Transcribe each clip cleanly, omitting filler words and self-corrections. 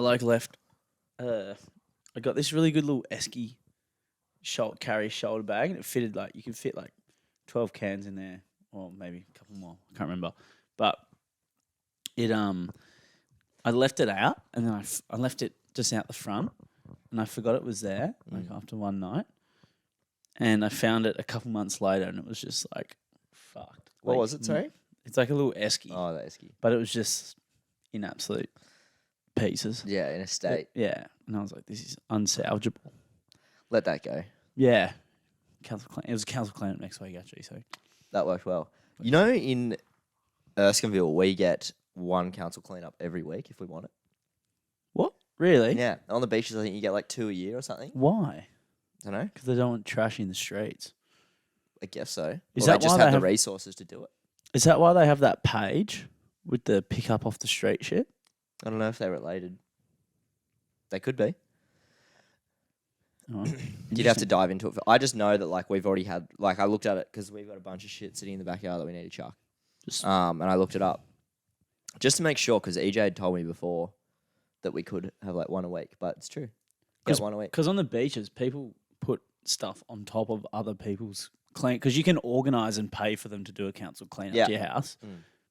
like left. I got this really good little esky carry shoulder bag, and it fitted like you could fit like 12 cans in there, or maybe a couple more. I can't remember, but it I left it out, and then I left it just out the front, and I forgot it was there after one night, and I found it a couple months later, and it was just like fucked. What was it? Sorry, it's like a little esky. Oh, the esky. But it was just in absolute pieces. Yeah, in a state. Yeah, and I was like, this is unsalvageable. Let that go. Yeah, council clean. It was a council cleanup next week actually, so that worked well. You know, in Erskineville, we get one council cleanup every week if we want it. What? Really? Yeah, on the beaches, I think you get like 2 a year or something. Why? I don't know. Because they don't want trash in the streets. I guess so. Is that that they just why have they the resources to do it? Is that why they have that page with the pick up off the street shit? I don't know if they're related. They could be. Oh, You'd have to dive into it. I just know that like we've already had like I looked at it because we've got a bunch of shit sitting in the backyard that we need to chuck. And I looked it up just to make sure because EJ had told me before that we could have like one a week, but it's true. Get one a week. Because on the beaches, people put stuff on top of other people's clean because you can organise and pay for them to do a council clean up to your house.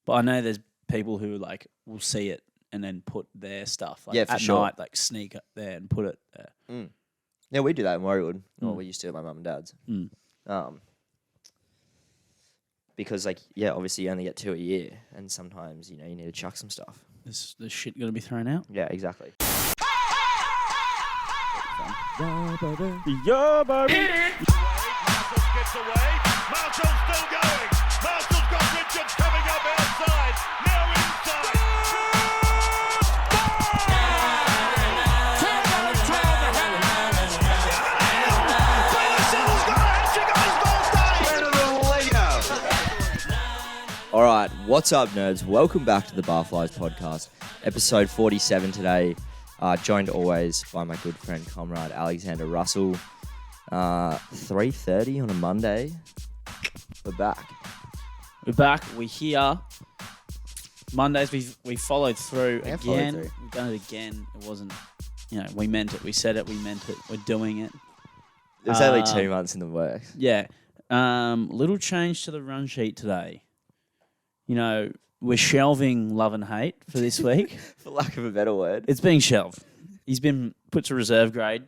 But I know there's people who like will see it and then put their stuff like at night, like sneak up there and put it there. Yeah, we do that in Warriewood. Or we used to at my mum and dad's. Because like obviously you only get 2 a year, and sometimes you need to chuck some stuff. There's shit got to be thrown out. Yeah, exactly. Yeah, baby. Hit it! Marshall gets away. Marshall's still going. Marshall's got Richards coming up outside. Now inside. All right, what's up, nerds? Welcome back to the Barflies podcast, episode 47 today. Joined always by my good friend, comrade Alexander Russell. 3:30 on a Monday. We're back. We're here. Mondays we followed through again. We've done it again. It wasn't, we meant it. We said it. We meant it. We're doing it. It was only 2 months in the works. Yeah. Little change to the run sheet today. We're shelving love and hate for this week. For lack of a better word. It's being shelved. He's been put to reserve grade.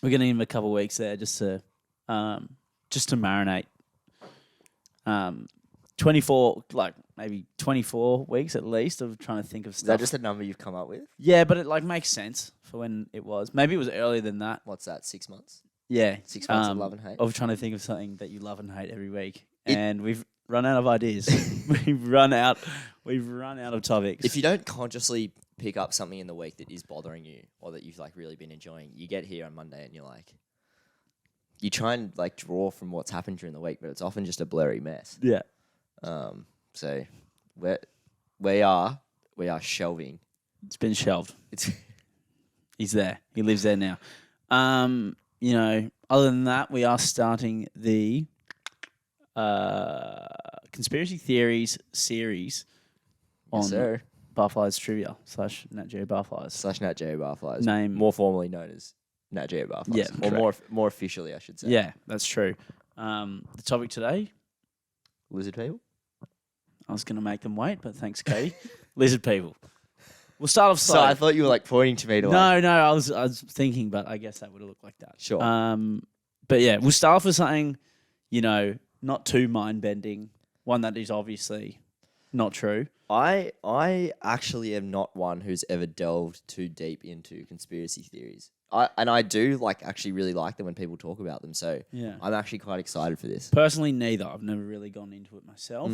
We're going to give him a couple of weeks there just to marinate. 24 weeks at least of trying to think of stuff. Is that just a number you've come up with? Yeah, but it makes sense for when it was. Maybe it was earlier than that. What's that, 6 months? Yeah. 6 months of love and hate? Of trying to think of something that you love and hate every week. And we've run out of ideas. We've run out of topics. If you don't consciously pick up something in the week that is bothering you or that you've really been enjoying, you get here on Monday and you try and draw from what's happened during the week, but it's often just a blurry mess. Yeah. So we are shelving. It's been shelved. He's there. He lives there now. Other than that, we are starting the conspiracy theories series on Barflies Trivia / Nat Geo Barflies / Nat Geo Barflies. Name more formally known as Nat Geo Barflies. Yeah, or more officially, I should say. Yeah, that's true. The topic today, lizard people. I was going to make them wait, but thanks, Katie. Lizard people. We'll start off slow. So I thought you were pointing to me to No, I was thinking, but I guess that would have looked like that. Sure. But yeah, we'll start off with something, not too mind-bending. One that is obviously not true. I actually am not one who's ever delved too deep into conspiracy theories. I do actually really like them when people talk about them. So yeah. I'm actually quite excited for this. Personally, neither. I've never really gone into it myself.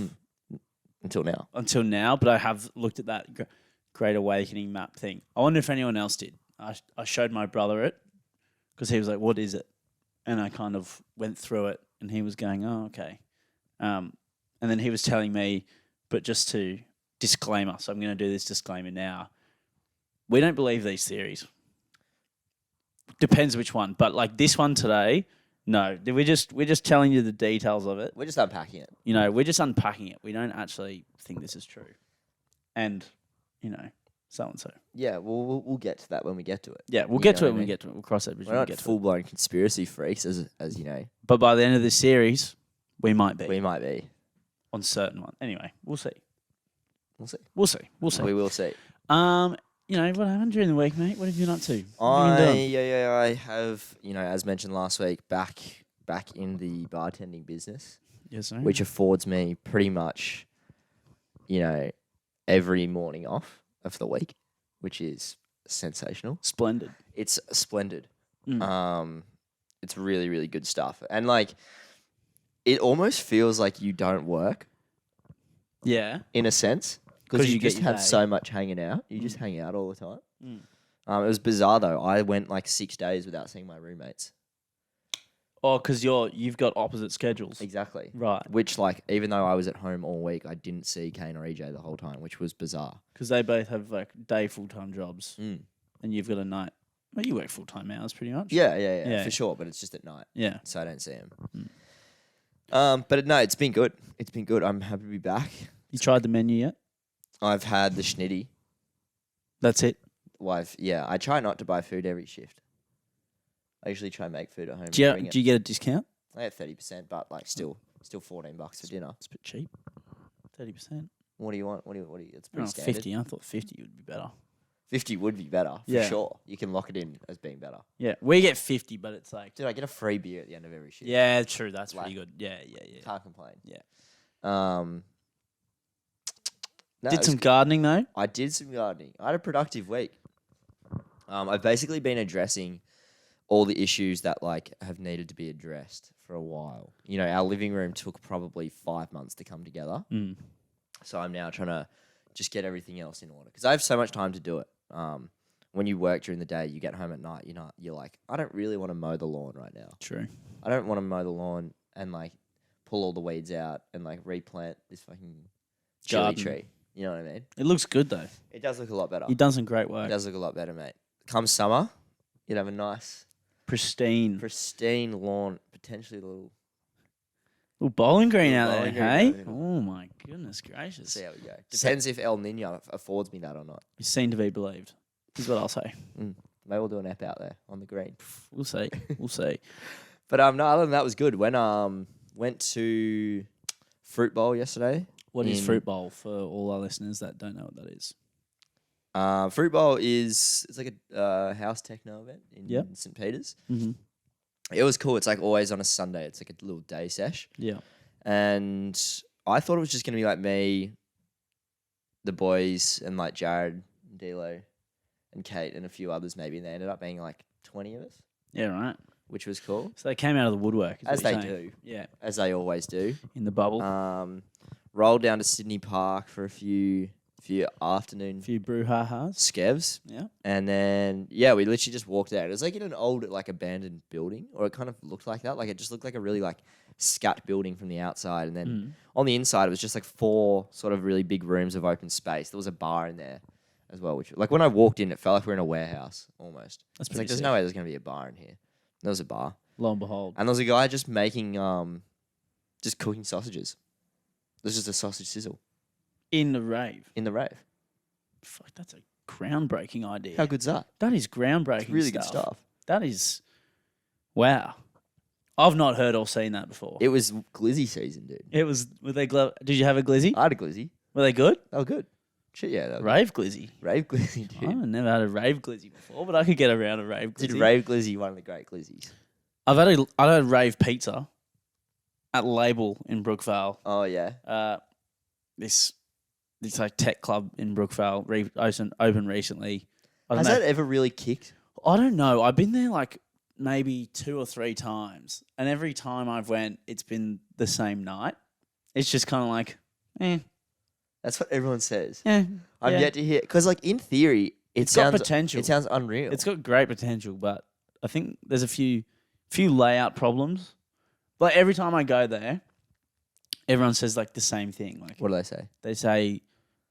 Until now, but I have looked at that Great Awakening map thing. I wonder if anyone else did. I showed my brother it because he was like, "What is it?" And I kind of went through it, and he was going, "Oh, okay." And then he was telling me, but just to disclaimer, so I'm going to do this disclaimer now. We don't believe these theories. Depends which one, but this one today, no. We're just telling you the details of it. We're just unpacking it. We're just unpacking it. We don't actually think this is true. And, so and so. Yeah, we'll get to that when we get to it. Yeah, we'll You get know to it what I when we mean? get to it. We'll cross that bridge We're when we not get to it. full blown conspiracy freaks, as you know. But by the end of this series, we might be We might be. on certain one. Anyway, we'll see. We'll see. We'll see. We'll see. We will see. What happened during the week, mate? What have you been up to? What have you been doing? I have, as mentioned last week, back in the bartending business, Yes, sir. which affords me pretty much, every morning off of the week, which is sensational. Splendid. It's splendid. Mm. It's really, really good stuff. And it almost feels like you don't work Yeah. in a sense. 'Cause Because you you get just your have day. so much hanging out. You just hang out all the time. Mm. It was bizarre though. I went 6 days without seeing my roommates. Oh, because you've got opposite schedules. Exactly. Right. Which even though I was at home all week, I didn't see Kane or EJ the whole time, which was bizarre. Because they both have day full-time jobs, Mm. and you've got a night. Well, you work full-time hours pretty much. Yeah, Yeah. for sure. But it's just at night, Yeah. so I don't see them. But no, it's been good. It's been good. I'm happy to be back. You tried the menu yet? I've had the schnitty. That's it. I try not to buy food every shift. I usually try and make food at home. Do and bring you it. get a discount? I get 30%, but still $14 for dinner. It's a bit cheap. 30%. What do you want? What do you? It's pretty Oh, standard. 50. I thought 50 would be better. 50 would be better for Yeah. sure. You can lock it in as being better. Yeah, we get 50, but it's like. Dude, I get a free beer at the end of every shift. Yeah, true. That's Like- pretty good. Yeah. Can't complain. Yeah. No, Did it was some good. gardening though. I did some gardening. I had a productive week. I've basically been addressing all the issues that have needed to be addressed for a while. Our living room took probably 5 months to come together. Mm. So I'm now trying to just get everything else in order because I have so much time to do it. When you work during the day, you get home at night. You're like, I don't really want to mow the lawn right now. True. I don't want to mow the lawn and pull all the weeds out and replant this fucking chili Garden. tree. You know what I mean? It looks good though. It does look a lot better. You've done some great It work. does look a lot better, mate. Come summer, you'd have a nice, Pristine. pristine lawn, potentially a little. Little bowling green Little out there, bowling green hey? out there. Oh my goodness gracious. See how we go. Depends if El Nino affords me that or not. It's seen to be believed. Is what I'll say. Maybe we'll do an app out there on the green. We'll see. We'll see. But no, other than that was good. Went to Fruit Bowl yesterday. What is In- Fruit Bowl for all our listeners that don't know what that is? Fruit Bowl it's like a house techno event in Yep. St. Peter's. Mm-hmm. It was cool. It's always on a Sunday. It's a little day sesh. Yeah. And I thought it was just going to be me, the boys, and Jared, and D'Lo, and Kate, and a few others maybe. And they ended up being 20 of us, Yeah, right. which was cool, So they came out of the woodwork. is as what they you're saying. do, Yeah. as they always do. In the bubble. Rolled down to Sydney Park for a few afternoon a few brouhahas. skevs. Yeah. And then, we literally just walked out. It was in an old, abandoned building, or it kind of looked like that. It just looked like a really, scat building from the outside. And then on the inside, it was just 4 sort of really big rooms of open space. There was a bar in there as well, which, when I walked in, it felt like we were in a warehouse almost. That's It's pretty there's sick. no way there's going to be a bar in here. There was a bar. Lo and behold. And there was a guy just making, just cooking sausages. There's just a sausage sizzle In the rave. in the rave. Fuck, that's a groundbreaking idea. How good's that? That is groundbreaking It's really good stuff. That is... Wow. I've not heard or seen that before. It was glizzy season, dude. It was... Were they Did you have a glizzy? I had a glizzy. Were they good? They were good. Shit, yeah. They were Rave glizzy. Rave glizzy, dude. I've never had a rave glizzy before, but I could get around a rave glizzy. Dude, rave glizzy, one of the great glizzies. I've had a rave pizza at Label in Brookvale. Oh, yeah. This tech club in Brookvale opened recently. I don't Has know. that ever really kicked? I don't know. I've been there maybe 2 or 3 times, and every time I've went, it's been the same night. It's just kind of eh. That's what everyone says. Yeah, I'm yeah. yet to hear. Because, in theory, It's got potential. It sounds unreal. It's got great potential, but I think there's a few layout problems. Every time I go there, everyone says the same thing. What do they say? They say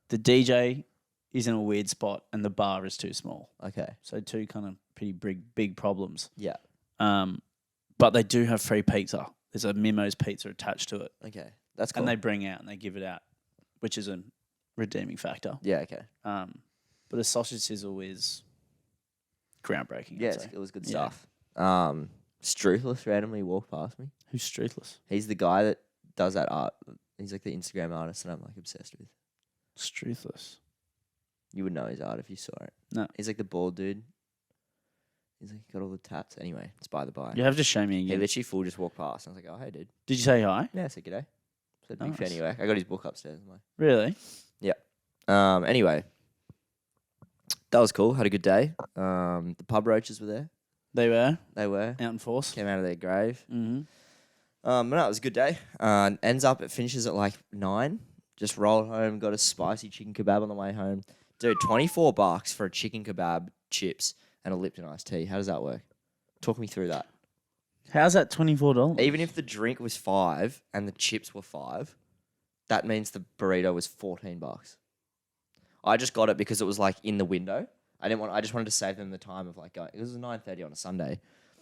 the DJ is in a weird spot and the bar is too small. Okay. So 2 kind of pretty big problems. Yeah. But they do have free pizza. There's a Mimo's pizza attached to it, Okay. That's cool. and they bring out and they give it out, which is a redeeming factor. Yeah, okay. But a sausage sizzle is groundbreaking. Yeah, I'd say. it was good Yeah. stuff. Struthless randomly walked past me. Who's Streethless? He's the guy that does that art. He's like the Instagram artist that I'm like obsessed with. Streethless. You would know his art if you saw it. No. He's like the bald dude. He's like got all the tats. Anyway, it's by the by. You have to show me He again. literally full just walked past. I was like, oh, hey, dude. Did you say hi? Yeah, I said g'day. Said big Nice. fan of your work. I got his book upstairs. I'm like, Really? anyway, that was cool. Had a good day. The pub roaches were there. They were They were. out in force. Came out of their grave. Mm-hmm. But no, it was a good day. It finishes at like 9. Just rolled home, got a spicy chicken kebab on the way home. Dude, $24 for a chicken kebab, chips, and a Lipton iced tea. How does that work? Talk me through that. How's that $24? Even if the drink was $5 and the chips were $5, that means the burrito was $14. I just got it because it was like in the window. I just wanted to save them the time of like going. It was 9:30 on a Sunday.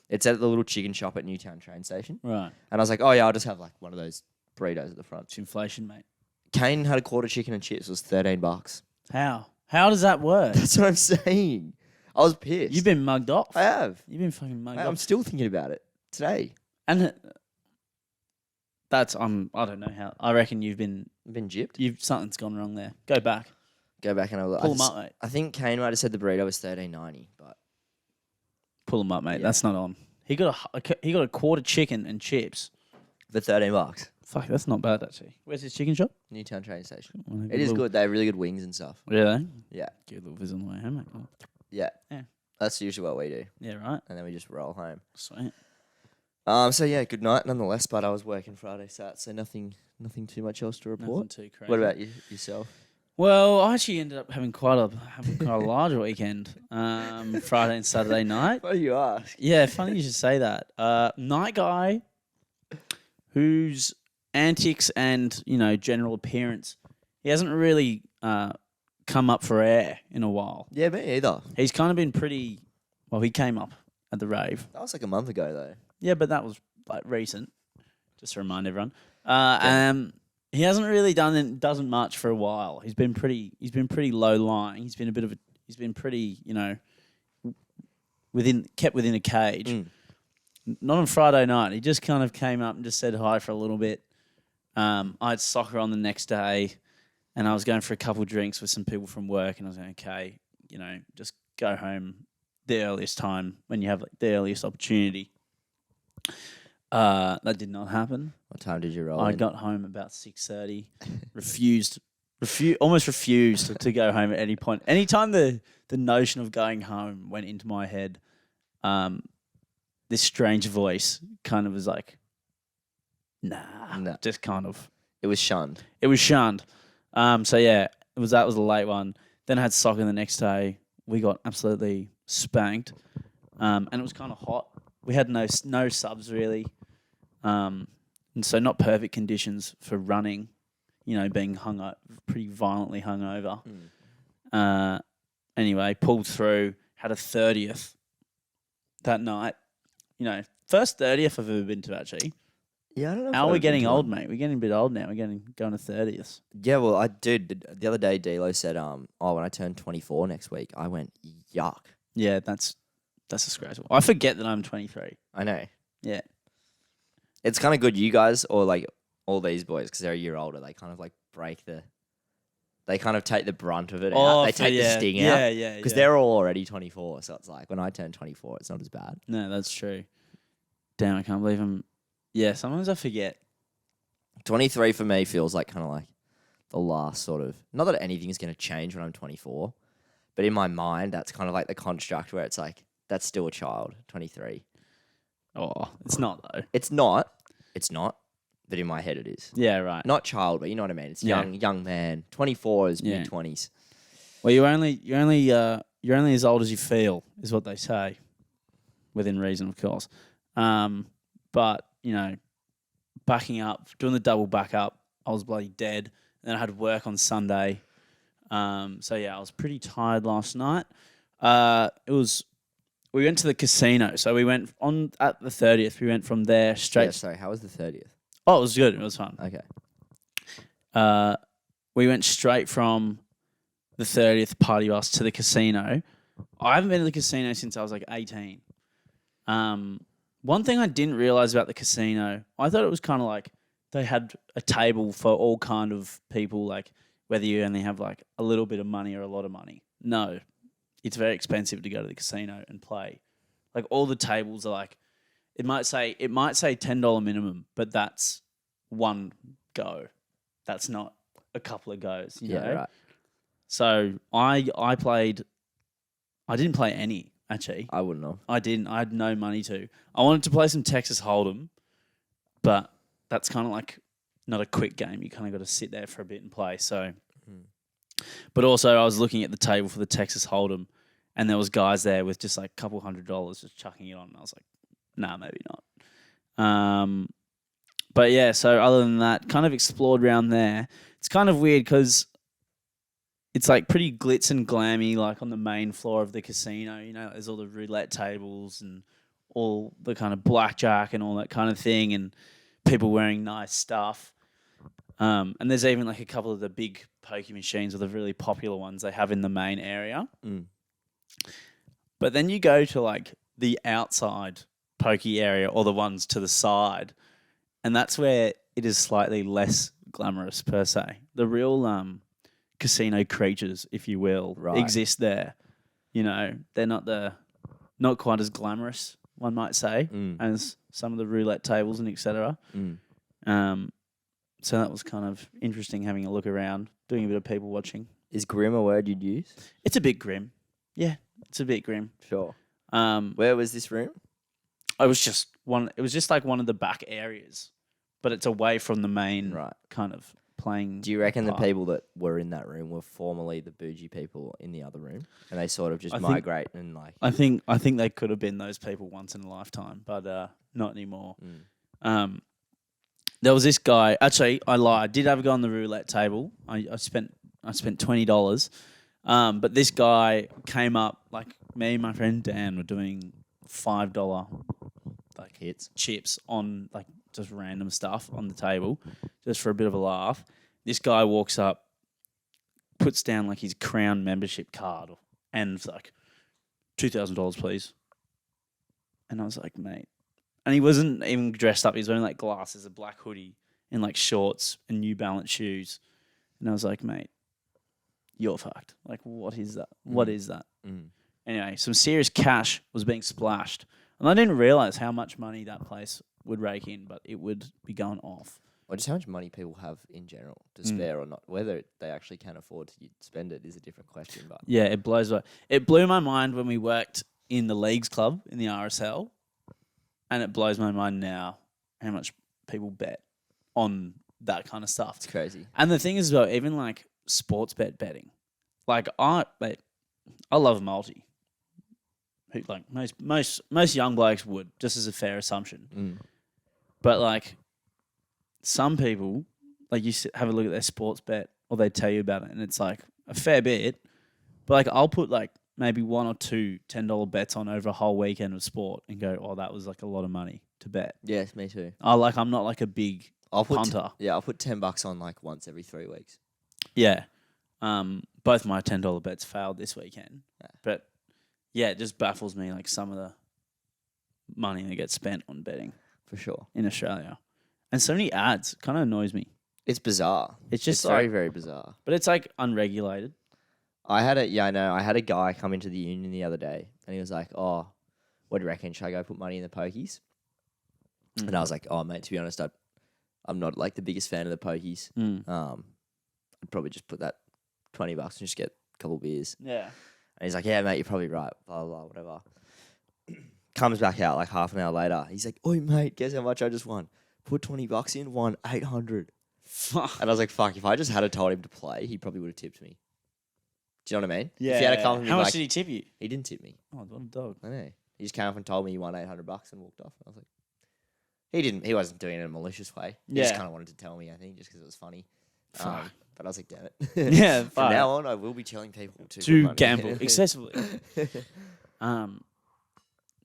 It's at the little chicken shop at Newtown train station. Right. And I was like, oh yeah, I'll just have like one of those burritos at the front. It's inflation, mate. Kane had a quarter chicken and chips. It was $13. How? How does that work? That's what I'm saying. I was pissed. You've been mugged off. I have. You've been fucking mugged I'm off. still thinking about it today. And that's I don't know how. I reckon I've been gypped. something's gone wrong there. Go back. Go back and have a look. Pull them up, mate. I think Kane might have said the burrito was $13.90, but Pull them up, mate. Yeah. That's not on. He got a quarter chicken and chips. for $13. Fuck, that's not bad actually. Where's his chicken shop? Newtown train station. Well, It is good. They have really good wings and stuff. Really? Yeah. Give a little visit on the way home, mate. Oh, Yeah. Yeah. That's usually what we do. yeah, right. And then we just roll home. Sweet. So yeah, good night nonetheless, but I was working Friday, Sat, so nothing too much else to report. Nothing too crazy. What about yourself? Well, I actually ended up having quite a large weekend. Friday and Saturday night. What do you ask? Yeah, funny you should say that. Night guy, whose antics and general appearance, he hasn't really come up for air in a while. Yeah, me either. He's kind of been pretty. Well, he came up at the rave. That was like a month ago though. Yeah, but that was like recent. Just to remind everyone. He hasn't really doesn't much for a while. He's been pretty low lying. He's been pretty kept within a cage. Mm. Not on Friday night. He just kind of came up and just said hi for a little bit. I had soccer on the next day, and I was going for a couple of drinks with some people from work, and I was like, okay, just go home the earliest time when you have like the earliest opportunity. That did not happen. What time did you roll? I in? got home about 6:30. Almost refused to go home at any point. Anytime the notion of going home went into my head, this strange voice kind of was like, nah. Just kind of. It was shunned. It was shunned. So yeah, that was a late one. Then I had soccer the next day. We got absolutely spanked, and it was kind of hot. We had no subs really. And so not perfect conditions for running, being pretty violently hungover. Anyway, pulled through, had a 30th that night. First 30th I've ever been to actually. Yeah, I don't know. How are we getting old, mate? We're getting a bit old now. We're going to 30th. Yeah, well, the other day, D'Lo said, when I turn 24 next week, I went, yuck. Yeah, that's disgraceful. I forget that I'm 23. I know. Yeah. It's kind of good you guys, or like all these boys, because they're a year older, they kind of like they kind of take the brunt of it out. They take the sting out. Yeah. Because they're all already 24, so it's like when I turn 24, it's not as bad. No, that's true. Damn, I can't believe I'm... Yeah, sometimes I forget. 23 for me feels like kind of like the last sort of... Not that anything is going to change when I'm 24, but in my mind, that's kind of like the construct where it's like, that's still a child, 23. Oh, it's not though. It's not, but in my head it is. Yeah, right. Not child, but you know what I mean. It's Yeah. young man. 24 is Yeah. mid-20s. Well, you're only as old as you feel, is what they say, within reason, of course. But backing up, doing the double back up, I was bloody dead. And then I had work on Sunday. So yeah, I was pretty tired last night. We went to the casino. So we went on at the 30th. We went from there straight. Yeah, sorry, how was the 30th? Oh, it was good. It was fun. Okay. We went straight from the 30th party bus to the casino. I haven't been to the casino since I was like 18. One thing I didn't realize about the casino, I thought it was kind of like they had a table for all kind of people, like whether you only have like a little bit of money or a lot of money. No, it's very expensive to go to the casino and play. Like all the tables are like, it might say $10 minimum, but that's one go. That's not a couple of goes, you know? Right. So I didn't play any, actually. I wouldn't have. I didn't. I had no money to. I wanted to play some Texas Hold'em, but that's kind of like not a quick game. You kind of got to sit there for a bit and play. So, but also I was looking at the table for the Texas Hold'em, and there was guys there with just like a couple $100 just chucking it on. And I was like, nah, maybe not. But yeah, so other than that, kind of explored around there. It's kind of weird because it's like pretty glitz and glammy, like on the main floor of the casino. You know, there's all the roulette tables and all the kind of blackjack and all that kind of thing, and people wearing nice stuff. And there's even like a couple of the big pokie machines, or the really popular ones they have in the main area. But then you go to like the outside pokey area, or the ones to the side, and that's where it is slightly less glamorous per se. The real casino creatures, if you will, exist there. You know, they're not quite as glamorous, one might say, as some of the roulette tables and etc. So that was kind of interesting, having a look around, doing a bit of people watching. Is grim a word you'd use? It's a bit grim. Yeah, it's a bit grim. Sure. Where was this room? It was just like one of the back areas, but it's away from the main kind of playing. Do you reckon the people that were in that room were formerly the bougie people in the other room, and they sort of just migrate and like? I think they could have been those people once in a lifetime, but not anymore. There was this guy. Actually, I lied. I did have a go on the roulette table. I spent $20. But this guy came up, like me and my friend Dan were doing $5 like hits chips on like just random stuff on the table, just for a bit of a laugh. This guy walks up, puts down like his Crown membership card, and it's like $2,000, please. And I was like, mate. And he wasn't even dressed up. He was wearing like glasses, a black hoodie, and like shorts and New Balance shoes. And I was like, mate, you're fucked. Like, what is that? What is that? Anyway, some serious cash was being splashed. And I didn't realize how much money that place would rake in, but it would be going off. Or just how much money people have in general to spare or not. Whether they actually can afford to spend it is a different question. But yeah, it blows. It blew my mind when we worked in the Leagues Club in the RSL, and it blows my mind now how much people bet on that kind of stuff. It's crazy. And the thing is, though, even like sports betting, like I love a multi. Who, like most young blokes would, just as a fair assumption. But like some people, like you have a look at their sports bet, or they tell you about it, and it's like a fair bit. But like I'll put like maybe one or two $10 bets on over a whole weekend of sport, and go, oh, that was like a lot of money to bet. Yes, me too. I'm not like a big punter. I'll put $10 on like once every 3 weeks. Yeah. Both my $10 bets failed this weekend, but. Yeah, it just baffles me, like some of the money that gets spent on betting. For sure. In Australia. And so many ads. Kind of annoys me. It's bizarre. It's just very, very bizarre. But it's like unregulated. I had a guy come into the union the other day, and he was like, oh, what do you reckon? Should I go put money in the pokies? And I was like, oh, mate, to be honest, I'm not like the biggest fan of the pokies. I'd probably just put that $20 and just get a couple of beers. Yeah. And he's like, yeah, mate, you're probably right, blah, blah, whatever. Comes back out like half an hour later. He's like, oi, mate, guess how much I just won? Put $20 in, won $800. And I was like, fuck, if I just had told him to play, he probably would have tipped me. Do you know what I mean? Yeah. If he had come and how much like, did he tip you? He didn't tip me. Oh, what a dog. I know. He just came up and told me he won $800 and walked off. And I was like, he wasn't doing it in a malicious way. He just kind of wanted to tell me, I think, just because it was funny. But I was like, damn it. Yeah, From now on, I will be telling people to gamble excessively. $800 or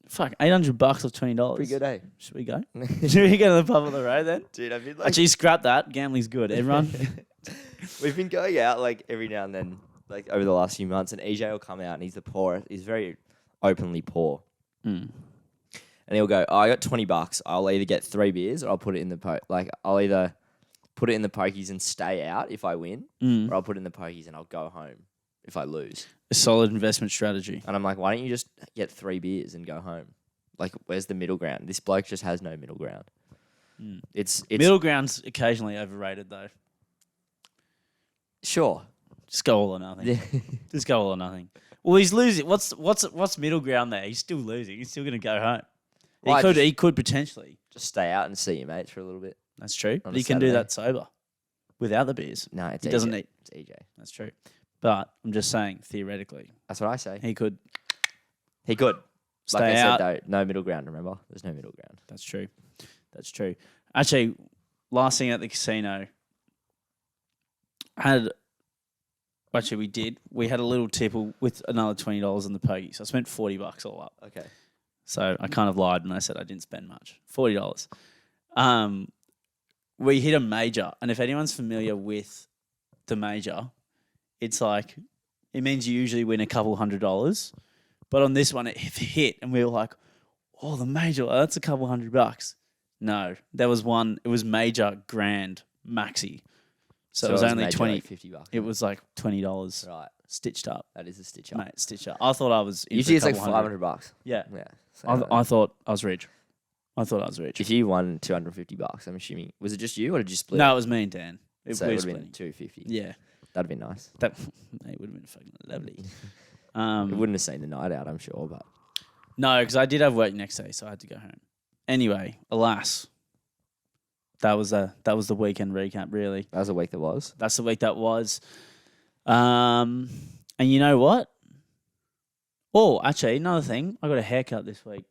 $20. Pretty good, eh? Should we go? Should we go to the pub on the road then? Dude, I've been like... Actually, scrap that. Gambling's good. Everyone? We've been going out like every now and then like over the last few months, and EJ will come out and he's the poorest. He's very openly poor. Mm. And he'll go, I got $20. I'll either get 3 beers or I'll put it in the I'll either put it in the pokies and stay out if I win, or I'll put it in the pokies and I'll go home if I lose. A solid investment strategy. And I'm like, why don't you just get 3 beers and go home? Like, where's the middle ground? This bloke just has no middle ground. It's Middle ground's occasionally overrated though. Sure. Just go all or nothing. Yeah. Just go all or nothing. Well, he's losing. What's middle ground there? He's still losing. He's still going to go home. Well, He could potentially. Just stay out and see your mates for a little bit. That's true. On But a he can do Saturday. that sober, without the beers. No, it's He EJ. doesn't need. It's EJ. That's true. But I'm just saying, theoretically, That's what I say. he could He could. stay Like I out. said, though, no middle ground, remember? There's no middle ground. That's true. That's true. Actually, last thing at the casino, we had a little tipple with another $20 in the pokey. So I spent $40 all up. Okay. So I kind of lied when I said I didn't spend much. $40. We hit a major, and if anyone's familiar with the major, it's like it means you usually win a couple $100. But on this one, it hit, and we were like, "Oh, the major! That's a couple $100." No, there was one. It was major grand maxi. So it was only major, 20. like $50. It was like $20 Right. stitched up, That is a stitch up. mate. Stitched up. I thought I was. In Usually it's for a like couple hundred. $500. Yeah, Yeah. So I thought I was rich. I thought I was rich. if you won $250, I'm assuming, was it just you or did you split? No, it was me and Dan. So We it were would have been splitting. $250. Yeah, That'd be nice. that it would have been fucking lovely. It wouldn't have seen the night out, I'm sure, but No, because I did have work next day, so I had to go home. Anyway, alas, that was the weekend recap. Really, that was a week that was. that's the week that was. And you know what? Oh, actually, another thing. I got a haircut this week.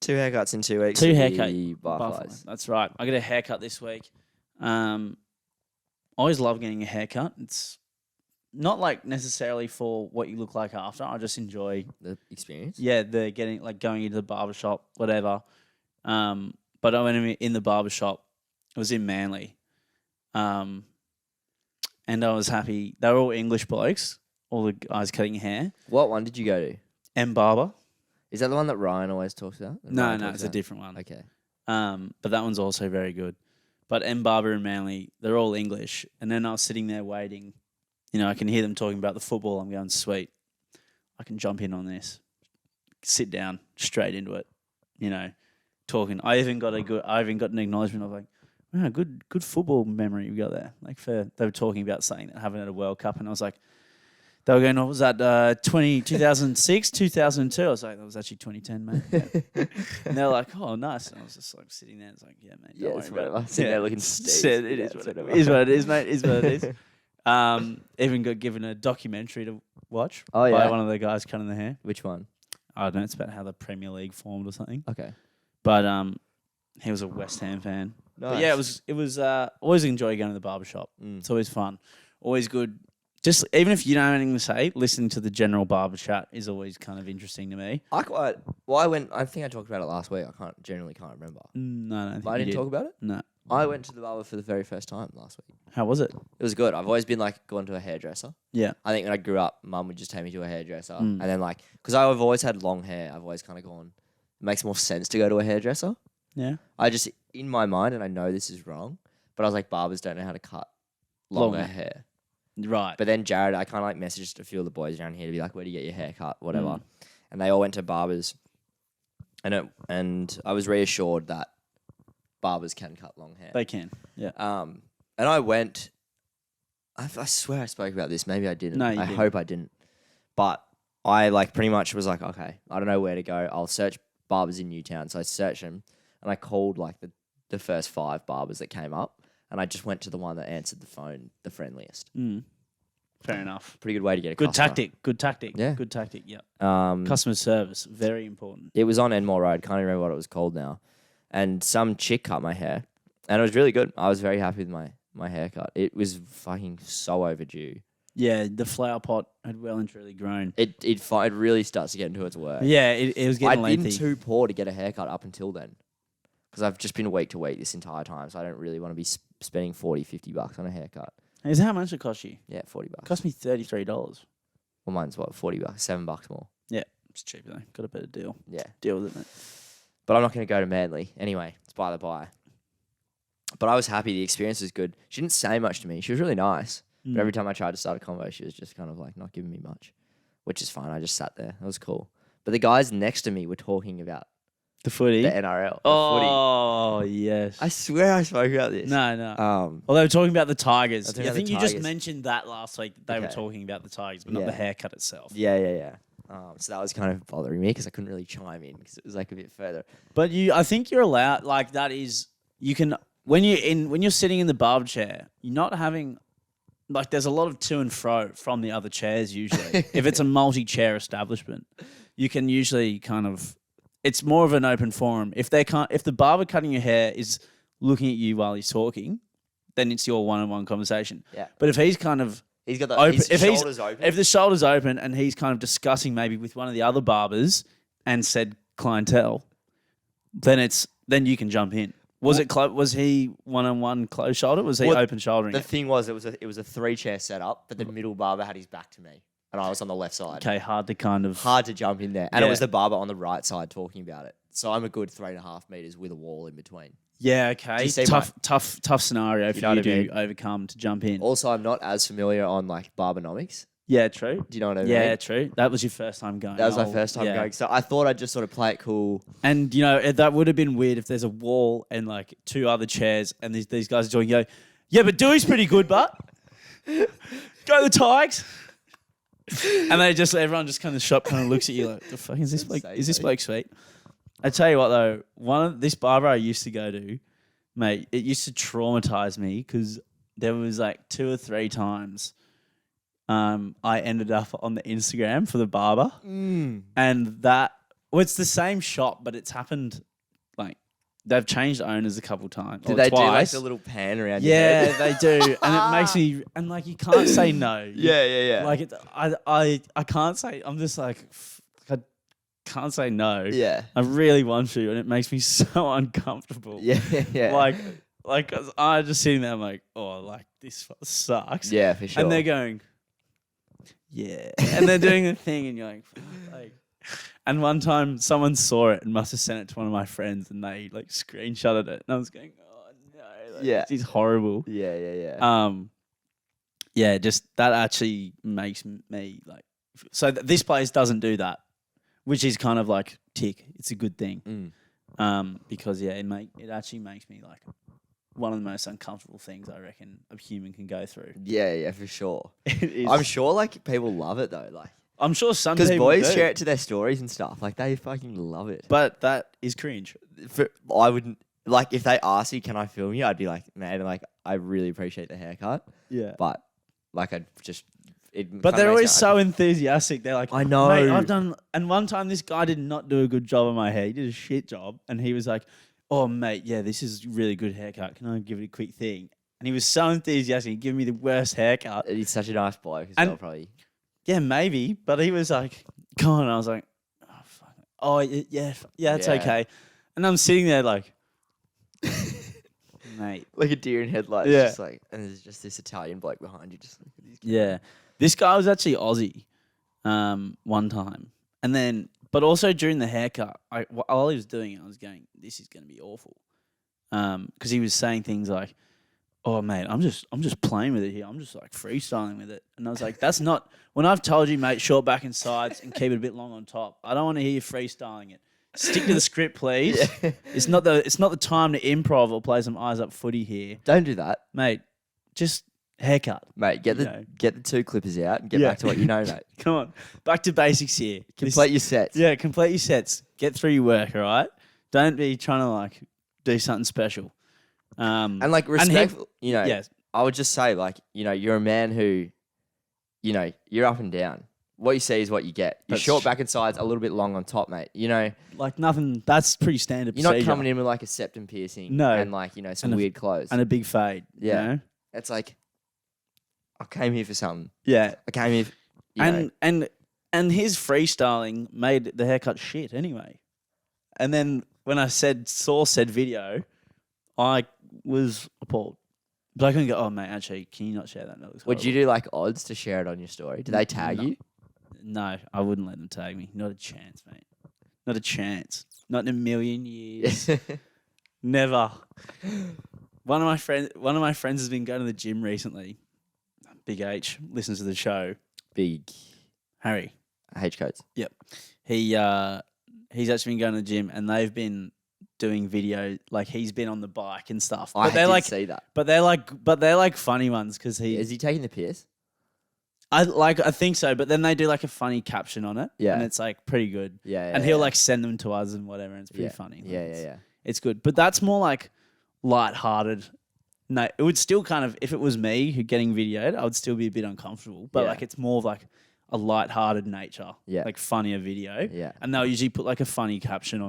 2 haircuts in 2 weeks. Two at haircut. the Buffalo. Barflies. That's right. I got a haircut this week. I always love getting a haircut. It's not like necessarily for what you look like after. I just enjoy, The experience. the going into the barbershop, whatever. But I went in the barbershop. It was in Manly. And I was happy. They were all English blokes, all the guys cutting hair. What one did you go to? M Barber. Is that the one that Ryan always talks about? That No, Ryan no, talks it's a about? different one. Okay. But that one's also very good. But M Barber and Manly, they're all English. And then I was sitting there waiting. You know, I can hear them talking about the football. I'm going, sweet. I can jump in on this. Sit down straight into it. You know, talking. I even got an acknowledgement of like, wow, good football memory you got there. Like they were talking about something that happened at a World Cup, and I was like, they were going, what was that, 2006, 2002? I was like, that was actually 2010, mate. Yeah. And they were like, oh, nice. And I was just like sitting there. It's like, yeah, mate. Yeah, Don't it's worry about whatever. it. Sitting there looking stupid. It is Yeah, what it's it whatever. is. What it is, mate. Is what it is. Even got given a documentary to watch Oh, by yeah? one of the guys cutting the hair. Which one? I don't know. It's about how the Premier League formed or something. Okay. But he was a West Ham fan. But yeah, it was always enjoy going to the barbershop. It's always fun. Always good. Just even if you don't have anything to say, listening to the general barber chat is always kind of interesting to me. I think I talked about it last week. I generally can't remember. No, I don't think But I you didn't did. talk about it? No. I went to the barber for the very first time last week. How was it? It was good. I've always been like going to a hairdresser. Yeah. I think when I grew up, Mum would just take me to a hairdresser. And then like, because I've always had long hair, I've always kind of gone, it makes more sense to go to a hairdresser. Yeah. I just, in my mind, and I know this is wrong, but I was like, barbers don't know how to cut longer Longer. hair. Right. But then Jared, I kind of like messaged a few of the boys around here to be like, where do you get your hair cut? Whatever. And they all went to barbers. And I was reassured that barbers can cut long hair. They can. Yeah. And I went, I swear I spoke about this. Maybe I didn't. No, you I didn't. hope I didn't. But I like pretty much was like, okay, I don't know where to go. I'll search barbers in Newtown. So I searched them and I called like the first 5 barbers that came up. And I just went to the one that answered the phone the friendliest. Fair enough. Pretty good way to get a Good customer. tactic. Good tactic. Yeah. Good tactic. Yeah. Um, Customer service. Very important. It was on Enmore Road. Can't even remember what it was called now. And some chick cut my hair. And it was really good. I was very happy with my haircut. It was fucking so overdue. Yeah. The flower pot had well and truly grown. It really starts to get into its work. Yeah. It was getting I'd lengthy. been too poor to get a haircut up until then. Because I've just been week to week this entire time. So I don't really want to be spending $40, $50 on a haircut. Is that how much it cost you? Yeah, $40. It cost me $33. Well, mine's what, $40, $7 more. Yeah, it's cheap though. Got a better deal. Yeah. Deal with it, mate. But I'm not going to go to Manly. Anyway, it's by the by. But I was happy. The experience was good. She didn't say much to me. She was really nice. But every time I tried to start a convo, she was just kind of like not giving me much, which is fine. I just sat there. It was cool. But the guys next to me were talking about The footy. the NRL. The footy. Oh, yes. I swear I spoke about this. No. Well, they were talking about the Tigers. Talking I about think the you just Tigers. mentioned that last week. They were Okay. talking about the Tigers, but not Yeah. the haircut itself. Yeah. So that was kind of bothering me because I couldn't really chime in because it was like a bit further. But I think you're allowed. Like that is, you can when you're sitting in the barber chair, you're not having. Like there's a lot of to and fro from the other chairs usually. If it's a multi-chair establishment, you can usually kind of. It's more of an open forum. If the barber cutting your hair is looking at you while he's talking, then it's your one-on-one conversation. Yeah. But if he's kind of He's got the open, his shoulders open. if the shoulders open and he's kind of discussing maybe with one of the other barbers and said clientele, then you can jump in. Was he one-on-one closed shoulder? Was he Well, open shouldering? The thing was, it was a 3-chair setup, but the middle barber had his back to me, and I was on the left side. Okay, hard to kind of. Hard to jump in there, and it Yeah. was the barber on the right side talking about it. So I'm a good 3.5 meters with a wall in between. Yeah, okay. you see Tough scenario for know you what I to mean? overcome to jump in. Also, I'm not as familiar on like barbernomics. Yeah, true. Do you know what I mean? Yeah, true. That was your first time going. That was my Oh, first time yeah. going, so I thought I'd just sort of play it cool. And that would have been weird if there's a wall and like two other chairs and these guys are doing yeah, but Dewey's pretty good, but go the Tigers. And everyone just kind of shop kind of looks at you like, the fuck is this bloke? Say Is this so. bloke sweet? I tell you what though, this barber I used to go to, mate, it used to traumatize me because there was like 2 or 3 times I ended up on the Instagram for the barber. And it's the same shop, but it's happened like they've changed owners a couple times. Did or they do like twice. the little pan around your Yeah, head? they do. And it makes me, and like you can't say no. Yeah. Like I can't say, I'm just like, I can't say no. Yeah. I really want to, and it makes me so uncomfortable. Yeah. Like 'cause I'm just sitting there, I'm like, oh, like this sucks. Yeah, for sure. And they're going, yeah. And they're doing the thing, and you're like. And one time someone saw it and must have sent it to one of my friends, and they like screenshotted it. And I was going, oh no. Like, Yeah. This is horrible. Yeah. Yeah, just that actually makes me like. So this place doesn't do that, which is kind of like tick. It's a good thing. Because it actually makes me like one of the most uncomfortable things I reckon a human can go through. Yeah, for sure. It is. I'm sure like people love it though, like I'm sure some because people boys do, share it to their stories and stuff. Like they fucking love it. but that is cringe. I wouldn't like if they asked you, "Can I film you?" I'd be like, "Man, like I really appreciate the haircut." Yeah. But like I'd just it. But kinda they're makes always me so enthusiastic. They're like, I know. Mate, I've done. And one time, this guy did not do a good job on my hair. He did a shit job, and he was like, "Oh, mate, yeah, this is a really good haircut. Can I give it a quick thing?" And he was so enthusiastic. He gave me the worst haircut. He's such a nice bloke as And- well, probably. Yeah, maybe. But he was like, "Come on." I was like, "Oh, fuck. Oh, yeah, it's Yeah. okay." And I'm sitting there like, mate. Like a deer in headlights. Yeah. Just like, and there's just this Italian bloke behind you. Just like, Yeah. This guy was actually Aussie one time. And then, but also during the haircut, while he was doing it, I was going, this is going to be awful. Because he was saying things like, oh, mate, I'm just playing with it here. I'm just like freestyling with it. And I was like, that's not, when I've told you, mate, short back and sides and keep it a bit long on top, I don't want to hear you freestyling it. Stick to the script, please. Yeah. It's not the time to improv or play some eyes up footy here. Don't do that, Mate, just haircut. mate. Get the know. get the 2 clippers out and get Yeah. back to what you know, mate. Come on. Back to basics here. Complete your sets. Yeah, complete your sets. Get through your work, all right? Don't be trying to like do something special. And like he- respectful, yes. I would just say like, you're a man who, you're up and down. What you see is what you get. You're That's short true. back and sides, a little bit long on top, mate. Like nothing. That's pretty standard You're not procedure. coming in with like a septum piercing No. and like, some And a- weird clothes. And a big fade. Yeah. You know? It's like, I came here for something. Yeah. I came here, you know. And his freestyling made the haircut shit anyway. And then when I saw said video, I was appalled. But I couldn't go, oh, mate, actually, can you not share that? That looks Would you horrible." do like odds to share it on your story? Do they tag No. you? No, I wouldn't let them tag me. Not a chance, mate. Not a chance. Not in a million years. Never. One of my friends has been going to the gym recently. Big H listens to the show. Big Harry. H codes. Yep. He's actually been going to the gym, and they've been doing video. Like he's been on the bike and stuff. I But they're did like, see that. but they're like funny ones because Is he taking the piss? I think so. But then they do like a funny caption on it. Yeah. And it's like pretty good. Yeah. And he'll like send them to us and whatever. And it's pretty funny. Like, Yeah. It's good. But that's more like lighthearted. No, it would still kind of, if it was me who getting videoed, I would still be a bit uncomfortable. But Yeah. like it's more of like a lighthearted nature. Yeah. Like funnier video. Yeah. And they'll usually put like a funny caption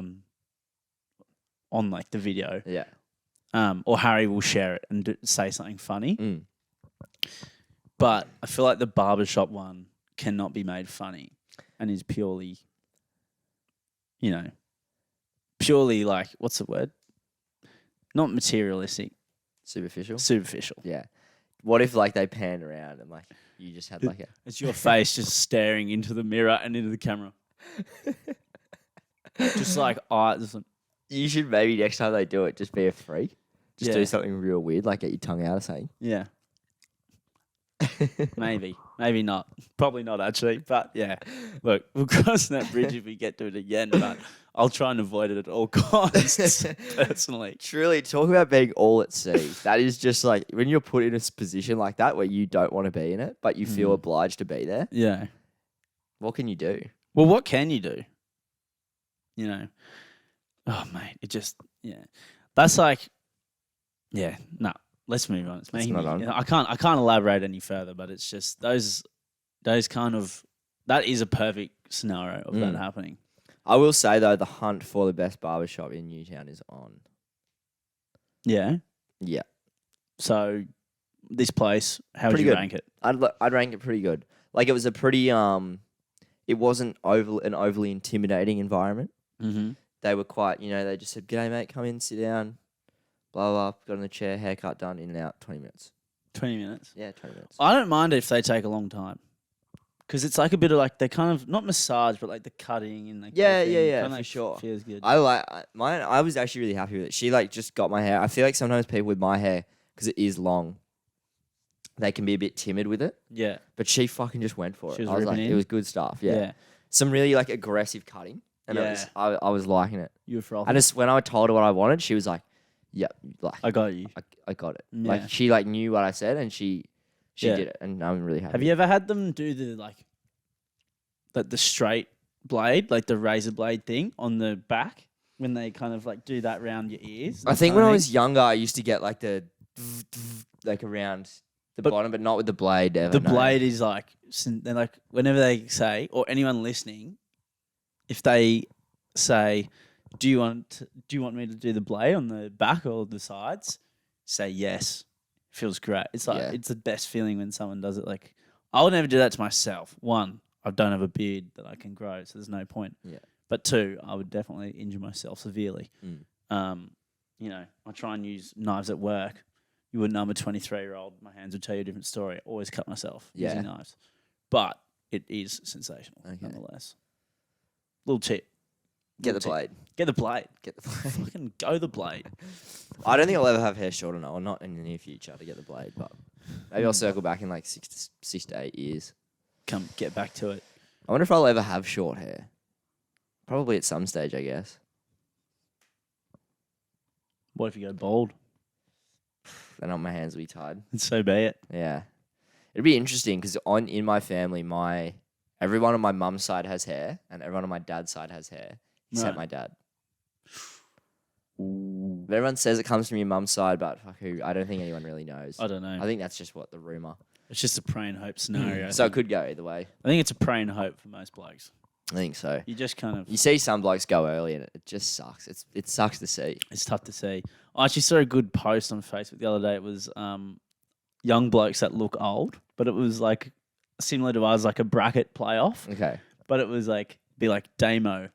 on like the video. Yeah. Or Harry will share it and say something funny. Mm. But I feel like the barbershop one cannot be made funny and is purely, purely like, what's the word? Not materialistic, Superficial. superficial. Yeah. What if like they panned around and like you just had like a It's your face just staring into the mirror and into the camera. Just like, You should maybe next time they do it, just be a freak. Just Yeah. do something real weird, like get your tongue out or something. yeah, maybe not. Probably not actually, but yeah. Look, we'll cross that bridge if we get to it again, but I'll try and avoid it at all costs, personally. Truly, talk about being all at sea. That is just like when you're put in a position like that where you don't want to be in it, but you feel obliged to be there. Yeah. What can you do? Well, what can you do? Oh, mate, it just, that's like, no, let's move on. It's Let's making move me, on. I can't elaborate any further, but it's just those kind of, that is a perfect scenario of that happening. I will say though, the hunt for the best barbershop in Newtown is on. Yeah. Yeah, So this place, how would Pretty you good. rank it? I'd rank it pretty good. Like it was a pretty it wasn't an overly intimidating environment. Mm-hmm. They were quite, they just said, "G'day mate, come in, sit down." Blah blah. Got in the chair, haircut done, in and out, 20 minutes. 20 minutes. Yeah, 20 minutes. I don't mind it if they take a long time. Because it's like a bit of like, they kind of, not massage, but like the cutting and like. Yeah, the yeah, thing yeah, kinda, for like, sure. Feels good. I like mine. I was actually really happy with it. She like just got my hair. I feel like sometimes people with my hair, because it is long, they can be a bit timid with it. Yeah. But she fucking just went for it. She was I was like, ripping in? it was good stuff. Yeah. Yeah. Some really like aggressive cutting, and I was liking it. You were frothing. And just when I told her what I wanted, she was like, "Yeah, like I got you. I got it." Yeah. Like she like knew what I said, and she Yeah. did it, and I'm really happy. Have you ever had them do the straight blade, like the razor blade thing on the back when they kind of like do that around your ears? I think when I was younger, I used to get like the like around the But bottom, but not with the blade. Ever, the no. blade is like, they're like, whenever they say, or anyone listening, if they say, do you want me to do the blade on the back or the sides? Say yes. Feels great. It's like, Yeah. it's the best feeling when someone does it. Like, I would never do that to myself. One, I don't have a beard that I can grow, so there's no point. Yeah. But two, I would definitely injure myself severely. Mm. I try and use knives at work. You wouldn't know I'm a 23-year-old. My hands would tell you a different story. I always cut myself using knives. But it is sensational, Okay. nonetheless. Little tip. Get the Little tip. blade. Get the blade. Get the blade. Fucking go the blade. I don't think I'll ever have hair short enough, or not in the near future, to get the blade. But maybe I'll circle back in like 6 to 8 years. Come get back to it. I wonder if I'll ever have short hair. Probably at some stage, I guess. What if you go bald? Then my hands will be tied. And so be it. Yeah, it'd be interesting because in my family, everyone on my mum's side has hair, and everyone on my dad's side has hair, except Right. my dad. Ooh. But everyone says it comes from your mum's side, but fuck who? I don't think anyone really knows. I don't know. I think that's just what the rumor. It's just a pray and hope scenario. So it could go either way. I think it's a pray and hope for most blokes. I think so. You just kind of, You see some blokes go early, and it just sucks. It sucks to see. it's tough to see. I actually saw a good post on Facebook the other day. It was young blokes that look old, but it was like similar to ours, like a bracket playoff. Okay. But it was like, be like Damo,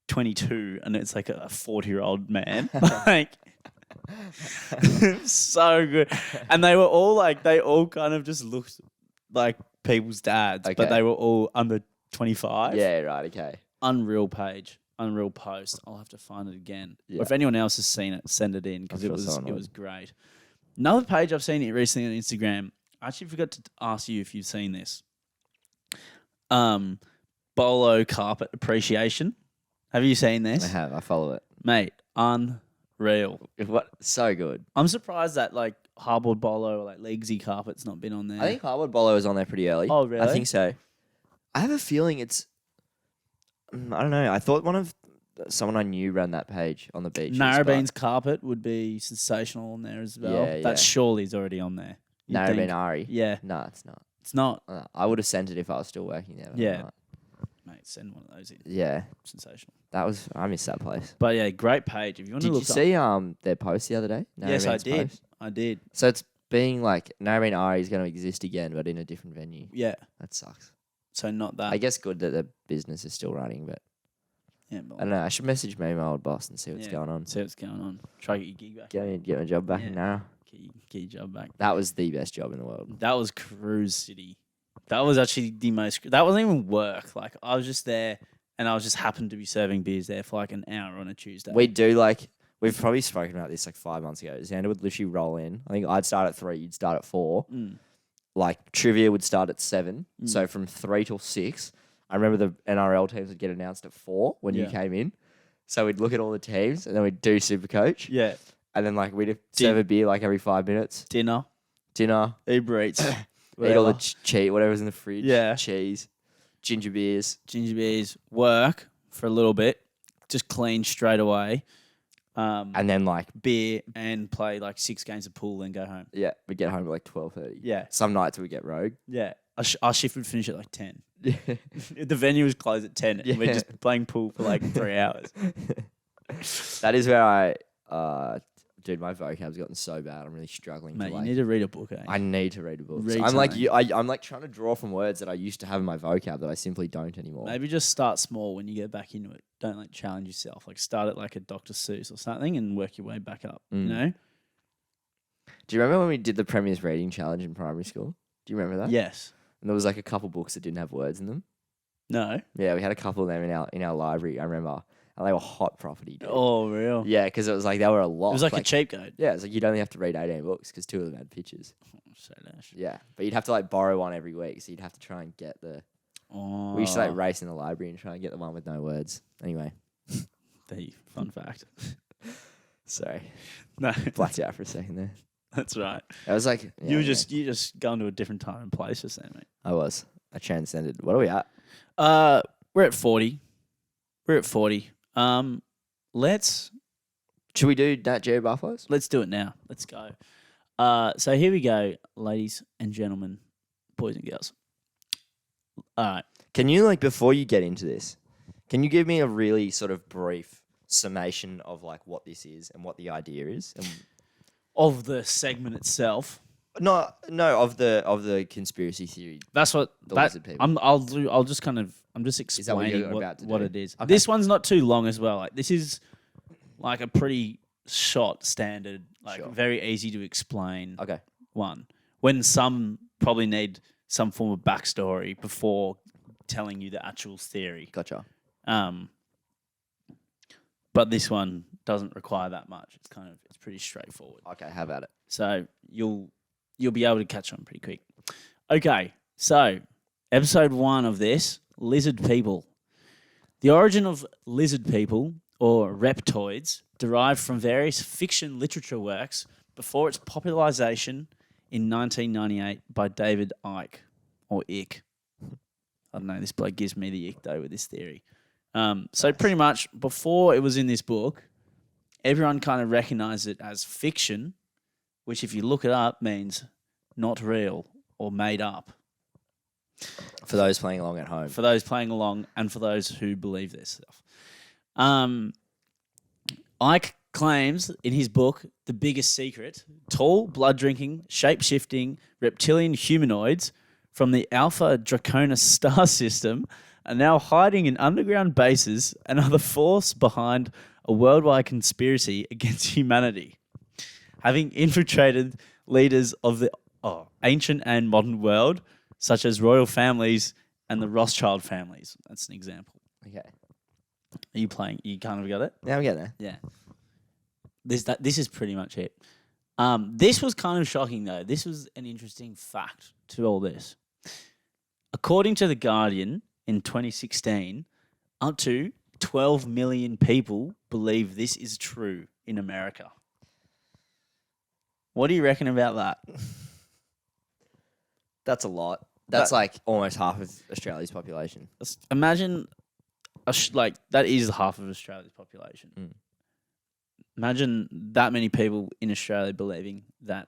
22, and it's like a 40-year-old man. Like, So good. And they were all like, they all kind of just looked like people's dads, Okay. but they were all under 25. Yeah, right, okay. Unreal page, unreal post. I'll have to find it again. Yeah. Or if anyone else has seen it, send it in because I'm it sure was someone would. great. Another page I've seen it recently on Instagram. I actually forgot to ask you if you've seen this. Bolo carpet appreciation. Have you seen I this? have. I follow it. Mate, unreal. What? So good. I'm surprised that like hardboard bolo or like legsy carpet's not been on there. I think Hardwood Bolo was on there pretty early. Oh, really? I think so. I have a feeling it's. I don't know. I thought someone I knew ran that page on the beach. Narrabeen's carpet would be sensational on there as well. Yeah, That yeah. surely is already on there. You'd Narrabeen think. Ari. Yeah, No, it's not. it's not. I would have sent it if I was still working there. But I'm Yeah. not. Mate, send one of those in. Yeah. Sensational. I missed that place. But yeah, great page. If you want Did to you look up. see their post the other day? Yes, I Narrabeen's did. post? I did. So it's being like Narrabeen Ari is going to exist again, but in a different venue. Yeah. That sucks. So not that. I guess good that the business is still running, but Yeah, I but don't know. I should message maybe my old boss and see what's Yeah. going on. see what's going on. Try to get your gig back. Get my job back in Yeah. Narra. Get your job back. That was the best job in the world. That was Cruise City. That was actually the most. That wasn't even work. Like I was just there, and I was just happened to be serving beers there for like an hour on a Tuesday. We do like we've probably spoken about this like 5 months ago. Xander would literally roll in. I think I'd start at 3, you'd start at 4. Mm. Like trivia would start at 7. Mm. So from 3 till 6. I remember the NRL teams would get announced at 4 when you Yeah. came in. So we'd look at all the teams and then we'd do Super Coach. Yeah, And then like we'd serve a beer like every 5 minutes. dinner, Dinner. Uber Eats, Eat all whatever. the cheese, whatever's in the fridge. Yeah. Cheese. Ginger beers. Ginger beers, work for a little bit, just clean straight away. And then like Beer and play like 6 games of pool, then go home. yeah, we'd get home at like 12:30. Yeah, Some nights we'd get rogue. yeah. Our shift would finish at like 10. Yeah. The venue was closed at 10, and we're Yeah. just playing pool for like 3 hours. That is where dude, my vocab's gotten so bad. I'm really struggling. Mate, to you like, need to read a book, eh? I need to read a book. Read I'm like something. you. I'm like trying to draw from words that I used to have in my vocab that I simply don't anymore. Maybe just start small when you get back into it. Don't like challenge yourself. Like start at like a Dr. Seuss or something and work your way back up. Mm. You know? Do you remember when we did the Premier's Reading Challenge in primary school? Do you remember that? Yes. And there was like a couple books that didn't have words in them. No. Yeah, we had a couple of them in our library. I remember, and they were hot property. Dude. Oh, real. Yeah, because it was like they were a lot. It was like a cheap code. Yeah, it's like you'd only have to read 18 books because 2 of them had pictures. So dash. Yeah, but you'd have to like borrow one every week, so you'd have to try and get the. Oh. We used to like race in the library and try and get the one with no words. Anyway, The fun fact. sorry, No, blacked out for a second there. that's right. I was like, You were yeah, you just going to a different time and place just then, mate. I transcended. What are we at? We're at 40. We're at 40. Let's Should we do Nat Geo Buffaloes? do it now. Let's go. So here we go, ladies and gentlemen, boys and girls. All right. Can you like before you get into this, can you give me a really sort of brief summation of like what this is and what the idea is? And Of the segment itself. no, of the conspiracy theory. That's what The that, lizard people. I'm just that what explaining you're about to what do? it is. Okay. This one's not too long as well. Like this is like a pretty short standard, like Sure. very easy to explain Okay. one. When some probably need some form of backstory before telling you the actual theory. Gotcha. But this one doesn't require that much. It's pretty straightforward. Okay, how about it? So you'll be able to catch on pretty quick. Okay, so episode 1 of this, lizard people. The origin of lizard people, or reptoids, derived from various fiction literature works before its popularization in 1998 by David Icke, or Icke. I don't know, this bloke gives me the ick though with this theory. So pretty much before it was in this book, everyone kind of recognized it as fiction, which if you look it up means not real or made up. For those playing along at home. For those playing along and for those who believe this stuff. Icke claims in his book, The Biggest Secret, tall, blood-drinking, shape-shifting reptilian humanoids from the Alpha Draconis star system are now hiding in underground bases and are the force behind a worldwide conspiracy against humanity. having infiltrated leaders of the ancient and modern world, such as royal families and the Rothschild families. That's an example. Okay. Are you playing? You kind of got it? Yeah, I'm getting there. Yeah. This is pretty much it. This was kind of shocking, though. This was an interesting fact to all this. According to The Guardian, in 2016, up to 12 million people believe this is true in America. What do you reckon about that? That's a lot. That's like almost half of Australia's population. Imagine, that is half of Australia's population. Mm. Imagine that many people in Australia believing that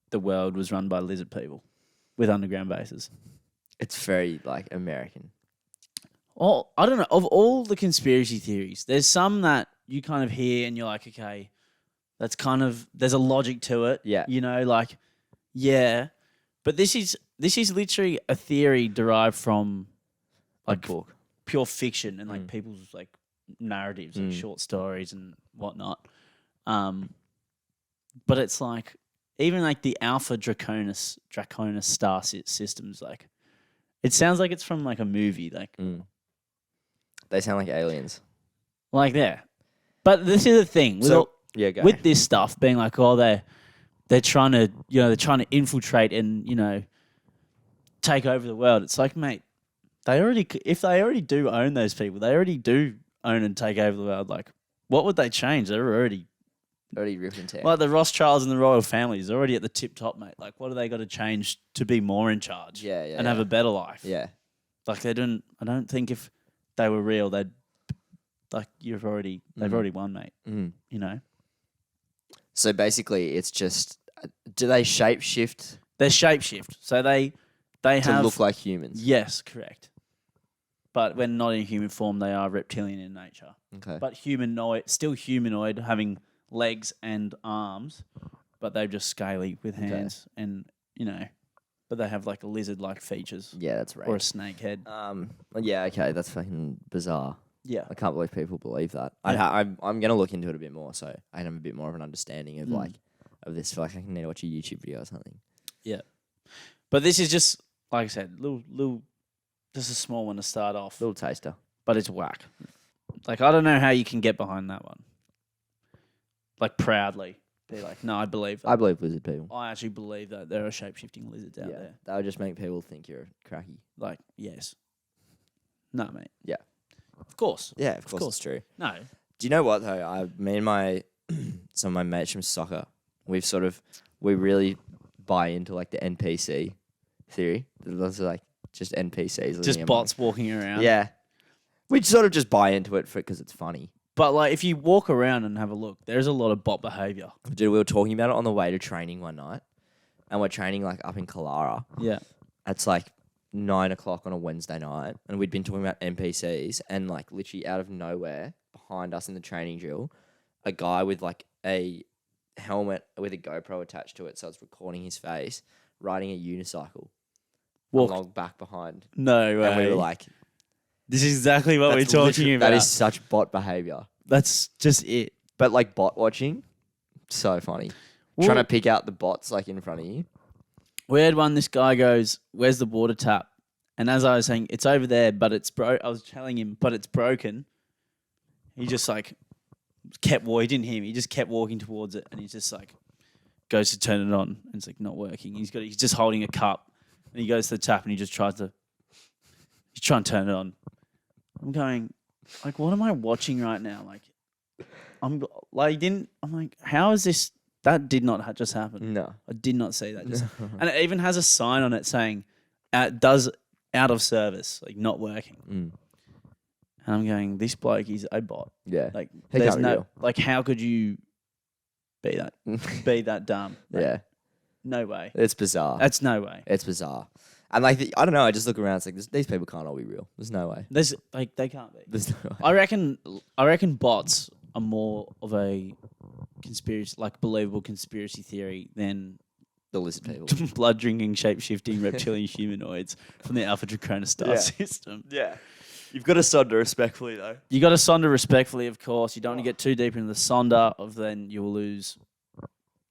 the world was run by lizard people with underground bases. It's very like American. Oh, I don't know. Of all the conspiracy theories, there's some that you kind of hear and you're like, okay, that's kind of, there's a logic to it. Yeah. You know, like, yeah. But this is literally a theory derived from like book. pure fiction and like people's like narratives, like short stories and whatnot. But it's like even like the Alpha Draconis star systems, like it sounds like it's from like a movie, like They sound like aliens. like there. But this is the thing with, Go. with this stuff being like, oh, they're trying to infiltrate and take over the world. It's like, mate, if they already do own those people, they already do own and take over the world. Like, what would they change? They're already ripped and tear. like the Rothschilds and the royal families are already at the tip top, mate. Like, what do they got to change to be more in charge? And have a better life. Yeah. Like they didn't. I don't think if they were real, they'd like they've already won, mate. You know. So basically, it's just do they shapeshift? They're shapeshift, so they to look like humans. Yes, correct. But when not in human form, they are reptilian in nature. Okay. But still humanoid, having legs and arms, but they're just scaly with hands and but they have like a lizard-like features. Yeah, that's right. Or a snake head. Yeah, okay, that's fucking bizarre. Yeah. I can't believe people believe that. Yeah. I'm gonna look into it a bit more, so I can have a bit more of an understanding of of this. Like I can need to watch a YouTube video or something. Yeah. But this is just like I said, little, just a small one to start off. Little taster. But it's whack. Like I don't know how you can get behind that one. Like proudly. Be like, no, I believe that. I believe lizard people. I actually believe that there are shape-shifting lizards out there. That would just make people think you're cracky. Like, yes. No, mate. Yeah. Of course. Yeah, of course it's true. No. Do you know what though? Me and some of my mates from soccer, we really buy into like the NPC theory. Those are like just NPCs. Just bots walking around. Yeah. We sort of just buy into it because it's funny. But like, if you walk around and have a look, there's a lot of bot behavior. Dude, we were talking about it on the way to training one night, and we're training like up in Kalara. Yeah. It's like 9 o'clock on a Wednesday night, and we'd been talking about NPCs, and like literally out of nowhere, behind us in the training drill, a guy with like a helmet with a GoPro attached to it, so it's recording his face, riding a unicycle along back behind. No way. And we were like, this is exactly what we're talking about. That is such bot behavior. That's just it. But like bot watching, so funny. Well, trying to pick out the bots like in front of you. We had one, this guy goes, where's the water tap? And as I was saying, it's over there, but it's I was telling him, but it's broken. He just like he didn't hear me. He just kept walking towards it, and he just like goes to turn it on, and it's like not working. He's just holding a cup, and he goes to the tap, and he's trying to turn it on. I'm going, like, what am I watching right now? Like, I'm like, how is this? That did not just happen. No. I did not see that. And it even has a sign on it saying, out of service, like not working. And I'm going, this bloke is a bot. Yeah. Like, He there's can't be no, real. like, how could you be that dumb? Like, Yeah. No way. It's bizarre. That's no way. It's bizarre. And like, I don't know, I just look around, it's like, these people can't all be real. There's no way. There's like, they can't be. There's no way. I reckon bots are more of a conspiracy, like believable conspiracy theory than The lizard people. blood drinking, shape shifting reptilian humanoids from the Alpha Draconis star system. Yeah. You've got to Sonder respectfully though. You got to Sonder respectfully, of course. You don't want to get too deep into the Sonder, of then you'll lose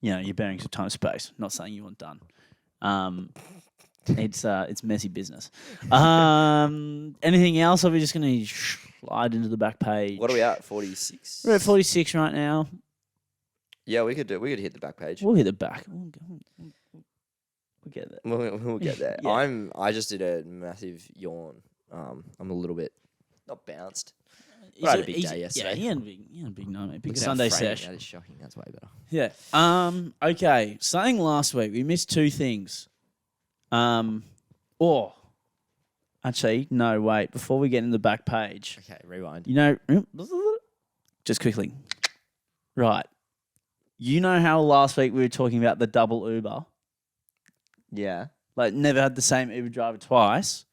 your bearings of time and space. Not saying you want done. It's messy business. Anything else? Or are we just going to slide into the back page? What are we at? 46. We're at 46 right now. Yeah, we could hit the back page. We'll hit the back. We'll get there. We'll get there. Yeah. I just did a massive yawn. I'm a little bit not bounced. He's But I had a big day yesterday. Yeah, he had a big night, mate. Big Look at how Sunday framed sesh. That is shocking. That's way better. Yeah. Okay. Saying last week we missed two things. Actually, no. Wait. Before we get in the back page, Okay, rewind. just quickly. Right. You know how last week we were talking about the double Uber? Yeah. Like never had the same Uber driver twice.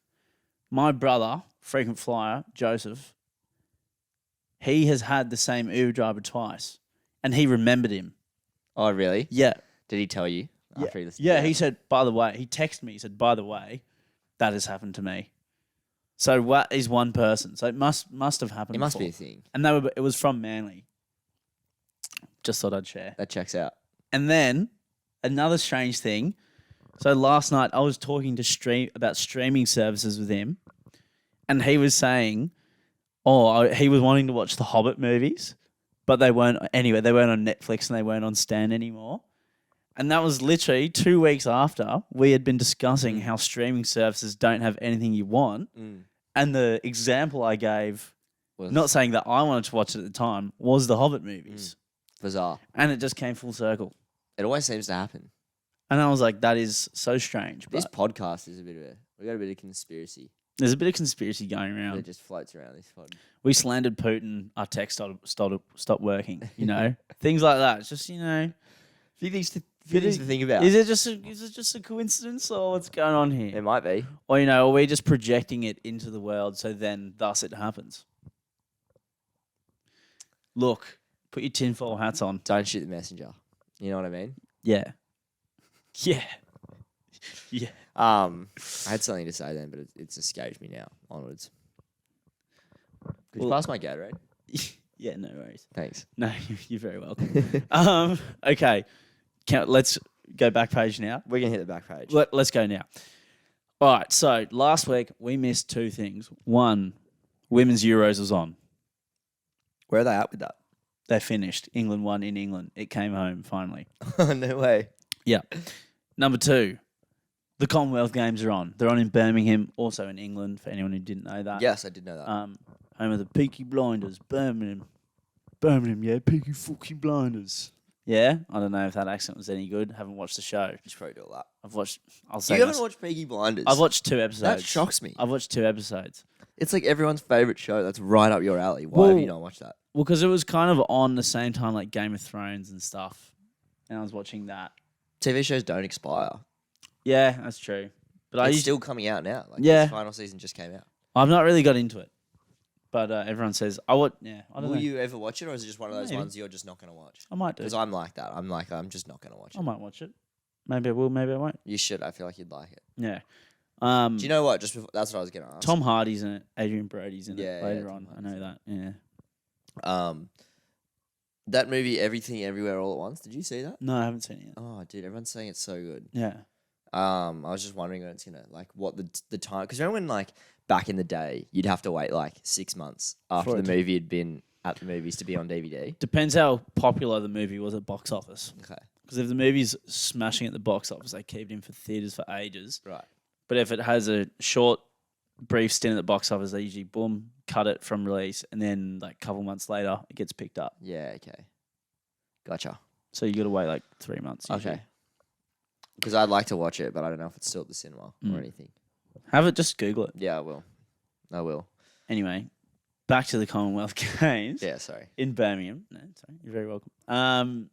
My brother, frequent flyer, Joseph, he has had the same Uber driver twice, and he remembered him. Oh, really? Yeah. Did he tell you after he listened? Yeah, he said, by the way, he texted me. He said, by the way, that has happened to me. So what is one person? So it must have happened. It must be a before. thing. And it was from Manly. Just thought I'd share. That checks out. And then another strange thing. So last night I was talking to about streaming services with him, and he was saying, he was wanting to watch the Hobbit movies, but they weren't anywhere. They weren't on Netflix and they weren't on Stan anymore. And that was literally 2 weeks after we had been discussing how streaming services don't have anything you want. And the example I gave, not saying that I wanted to watch it at the time, was the Hobbit movies. Bizarre. And it just came full circle. It always seems to happen. And I was like, that is so strange. This But podcast is we got a bit of conspiracy. there's a bit of conspiracy going It around. just floats around this pod. We slandered Putin. Our tech stopped working. Things like that. It's just Few things to think about. Is it just a coincidence or what's going on here? It might be. Or are we just projecting it into the world so then thus it happens? Look, put your tinfoil hats on. Don't shoot the messenger. You know what I mean? Yeah. Yeah. Yeah. I had something to say then, but it's escaped me now. Onwards. Could you pass my Gatorade? Yeah, no worries. Thanks. No, you're very welcome. Okay. Let's go back page now. We're gonna hit the back page. Let's go now. All right. So last week we missed two things. One, Women's Euros was on. Where are they at with that? They finished. England won in England. It came home finally. No way. Yeah. Number two, the Commonwealth Games are on. They're on in Birmingham, also in England, for anyone who didn't know that. Yes, I did know that. Home of the Peaky Blinders, Birmingham. Birmingham, yeah, Peaky fucking Blinders. Yeah? I don't know if that accent was any good. Haven't watched the show. You should probably do all that. I'll say You haven't watched Peaky Blinders? I've watched 2 episodes. That shocks me. I've watched 2 episodes. It's like everyone's favourite show. That's right up your alley. Why have you not watched that? Well, because it was kind of on the same time like Game of Thrones and stuff. And I was watching that. TV shows don't expire. Yeah, that's true. But It's still coming out now. Like Yeah. this final season just came out. I've not really got into it. But everyone says, I don't Will know. you ever watch it, or is it just one of those Maybe. ones you're just not going to watch? I might do. Because I'm like that. I'm just not going to watch I it. might watch it. Maybe I will, maybe I won't. You should. I feel like you'd like it. Yeah. Do you know what? Just before, that's what I was going to ask. Tom Hardy's in it. Adrian Brody's in Yeah, it yeah, later Tom on. I Hardy's know in that. Yeah. That movie, Everything Everywhere All at Once. Did you see that? No, I haven't seen it yet. Oh, dude, everyone's saying it's so good. Yeah. I was just wondering when it's gonna what the time, because remember when like back in the day you'd have to wait like 6 months after For the it to- movie had been at the movies to be on DVD. Depends how popular the movie was at box office. Okay, Because if the movie's smashing at the box office, they keep it in for theatres for ages. right. But if it has a short, brief stint at the box office, they usually, boom, cut it from release. And then like a couple months later, it gets picked up. Yeah. Okay. Gotcha. So you got to wait like 3 months. usually. Okay. Because I'd like to watch it, but I don't know if it's still at the cinema or anything. Have it, just Google it. Yeah, I will. I will. Anyway, back to the Commonwealth Games. Yeah. Sorry. In Birmingham. No, sorry. You're very welcome.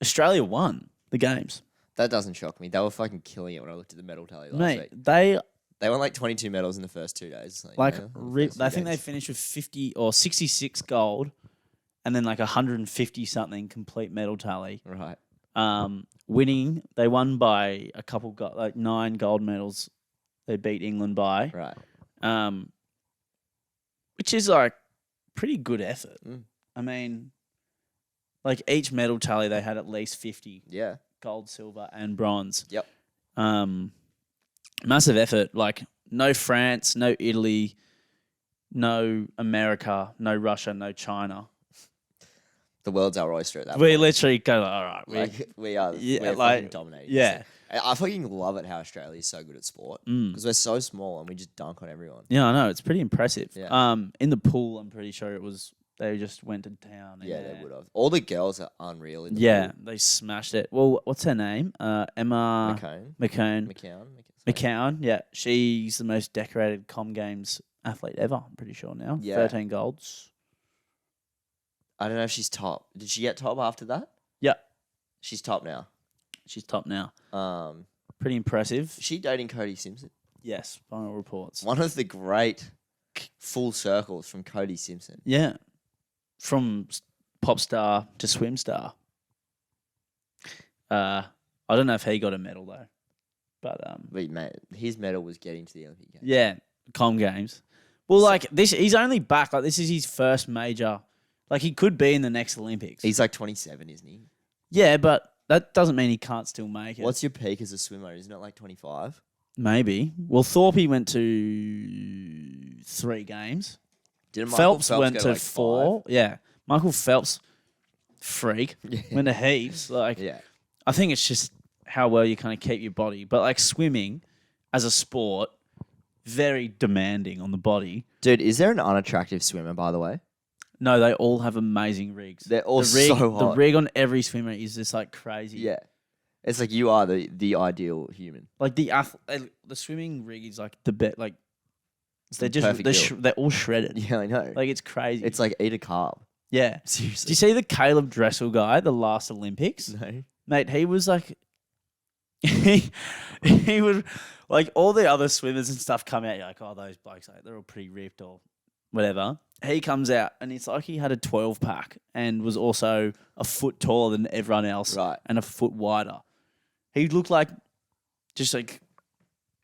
Australia won the games. That doesn't shock me. They were fucking killing it when I looked at the medal tally last Mate, week. they They won like 22 medals in the first 2 days. like, you know, I think they finished with 50 or 66 gold and then like 150 something complete medal tally. Right. Winning, they won by a couple, like 9 gold medals they beat England by. Right. Which is like pretty good effort. Mm. I mean, Like each medal tally, they had at least 50 Yeah. gold, silver, and bronze. Yep. Massive effort. Like no France, no Italy, no America, no Russia, no China. The world's our oyster at that We point. literally go, all right. We are Yeah, we're like, fucking dominating. yeah. I fucking love it how Australia is so good at sport because we're so small and we just dunk on everyone. Yeah, I know. It's pretty impressive. Yeah. In the pool, I'm pretty sure it was they just went to town. Yeah, they would have. All the girls are unreal in the Yeah, pool. they smashed it. Well, what's her name? Emma McCown. Yeah, she's the most decorated Com Games athlete ever. I'm pretty sure now. Yeah. 13 golds. I don't know if she's top. Did she get top after that? Yeah, She's top now. she's top now. Um, Pretty impressive. is she dating Cody Simpson? Yes, final reports. One of the great full circles from Cody Simpson. Yeah, from pop star to swim star. I don't know if he got a medal though, but But mate, his medal was getting to the Olympic Games. yeah, Com Games. Well, like this, he's only back. Like this is his first major. Like he could be in the next Olympics. He's like 27, isn't he? Yeah, but that doesn't mean he can't still make it. What's your peak as a swimmer? Isn't it like 25? Maybe. Well, Thorpe went to 3 games. Didn't Phelps went go to like 4. 5? Yeah, Michael Phelps, freak, Yeah. went to heaps. Like, Yeah. I think it's just how well you kind of keep your body. But like swimming, as a sport, very demanding on the body. Dude, is there an unattractive swimmer, by the way? No, they all have amazing rigs. They're all the rig, so The hot. rig on every swimmer is just like crazy. Yeah. It's like you are the ideal human. Like the swimming rig is like the best. Like they're the just perfect build. they're all shredded. Yeah, I know. Like it's crazy. It's like eat a carb. yeah. Did Seriously. you see the Caleb Dressel guy, the last Olympics? No. Mate, he was like, he would, like all the other swimmers and stuff come out, you're like, oh, those blokes, like, they're all pretty ripped or whatever. He comes out and it's like he had a 12 pack and was also a foot taller than everyone else Right. and a foot wider. He looked like, just like,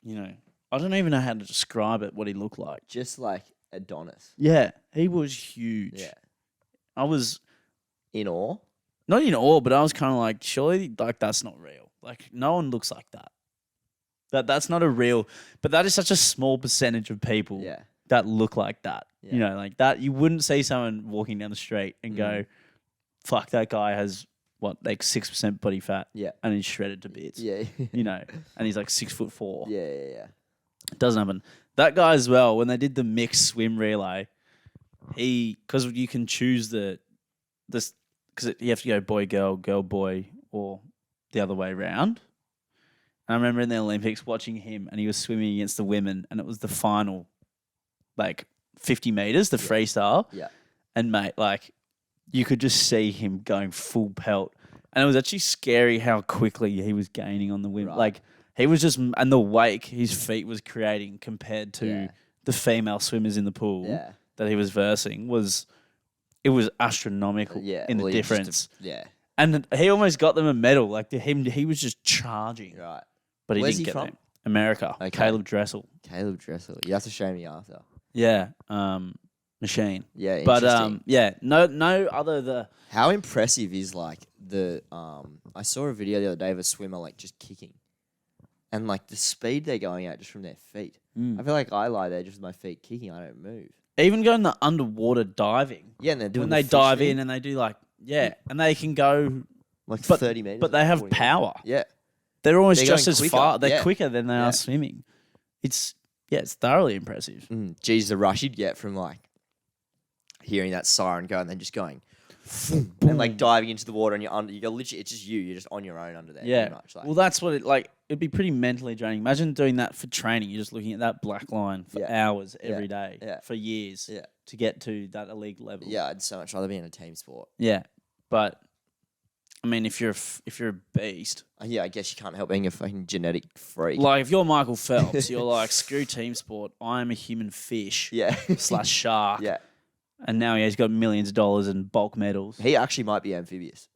you know, I don't even know how to describe it, what he looked like. Just like Adonis. Yeah, he was huge. Yeah. I was In awe. not in awe, but I was kind of like, surely, like, that's not real. Like, no one looks like that. That's not a real, but that is such a small percentage of people Yeah. that look like that. Yeah. You know, like that, you wouldn't see someone walking down the street and go, fuck, that guy has, what, like 6% body fat Yeah. and he's shredded to bits. Yeah. You know, and he's like 6'4". Yeah, yeah, yeah. It doesn't happen. That guy as well, when they did the mixed swim relay, because you can choose because you have to go boy, girl, girl, boy, or the other way around. And I remember in the Olympics watching him and he was swimming against the women and it was the final, like 50 meters, the freestyle. Yeah. And mate, like you could just see him going full pelt. And it was actually scary how quickly he was gaining on the women. Right. Like he was just, and the wake his feet was creating compared to Yeah. the female swimmers in the pool Yeah. that he was versing was astronomical Yeah. in the well, difference. Yeah. And he almost got them a medal. Like he was just charging, Right. but he Where's didn't he get from? them. America, Okay. Caleb Dressel. Caleb Dressel. You have to show me after. Yeah, machine. Yeah. But Interesting. yeah, no other the How impressive is like the I saw a video the other day of a swimmer like just kicking. And like the speed they're going at just from their feet. I feel like I lie there just with my feet kicking, I don't move. even going the underwater diving Yeah, and they're doing when the they fish dive thing, in and they do like and they can go, like but- 30 meters. but they have 40 meters. power. Yeah. They're almost They're just going as quicker, far. They're yeah. quicker than they Yeah. are swimming. It's thoroughly impressive. Geez, the rush you'd get from like hearing that siren go and then just going and like diving into the water and you're literally, it's just you're just on your own under there. Yeah. Pretty much, like, Well, that's what it'd be pretty mentally draining. Imagine doing that for training. You're just looking at that black line for Yeah. hours every day Yeah. for years Yeah. to get to that elite level. yeah, I'd so much rather be in a team sport. Yeah. But I mean, if you're a beast, Yeah, I guess you can't help being a fucking genetic freak. like if you're Michael Phelps, you're like, screw team sport. I am a human fish yeah. / shark. Yeah. And now he's got millions of dollars and bulk medals. He actually might be amphibious.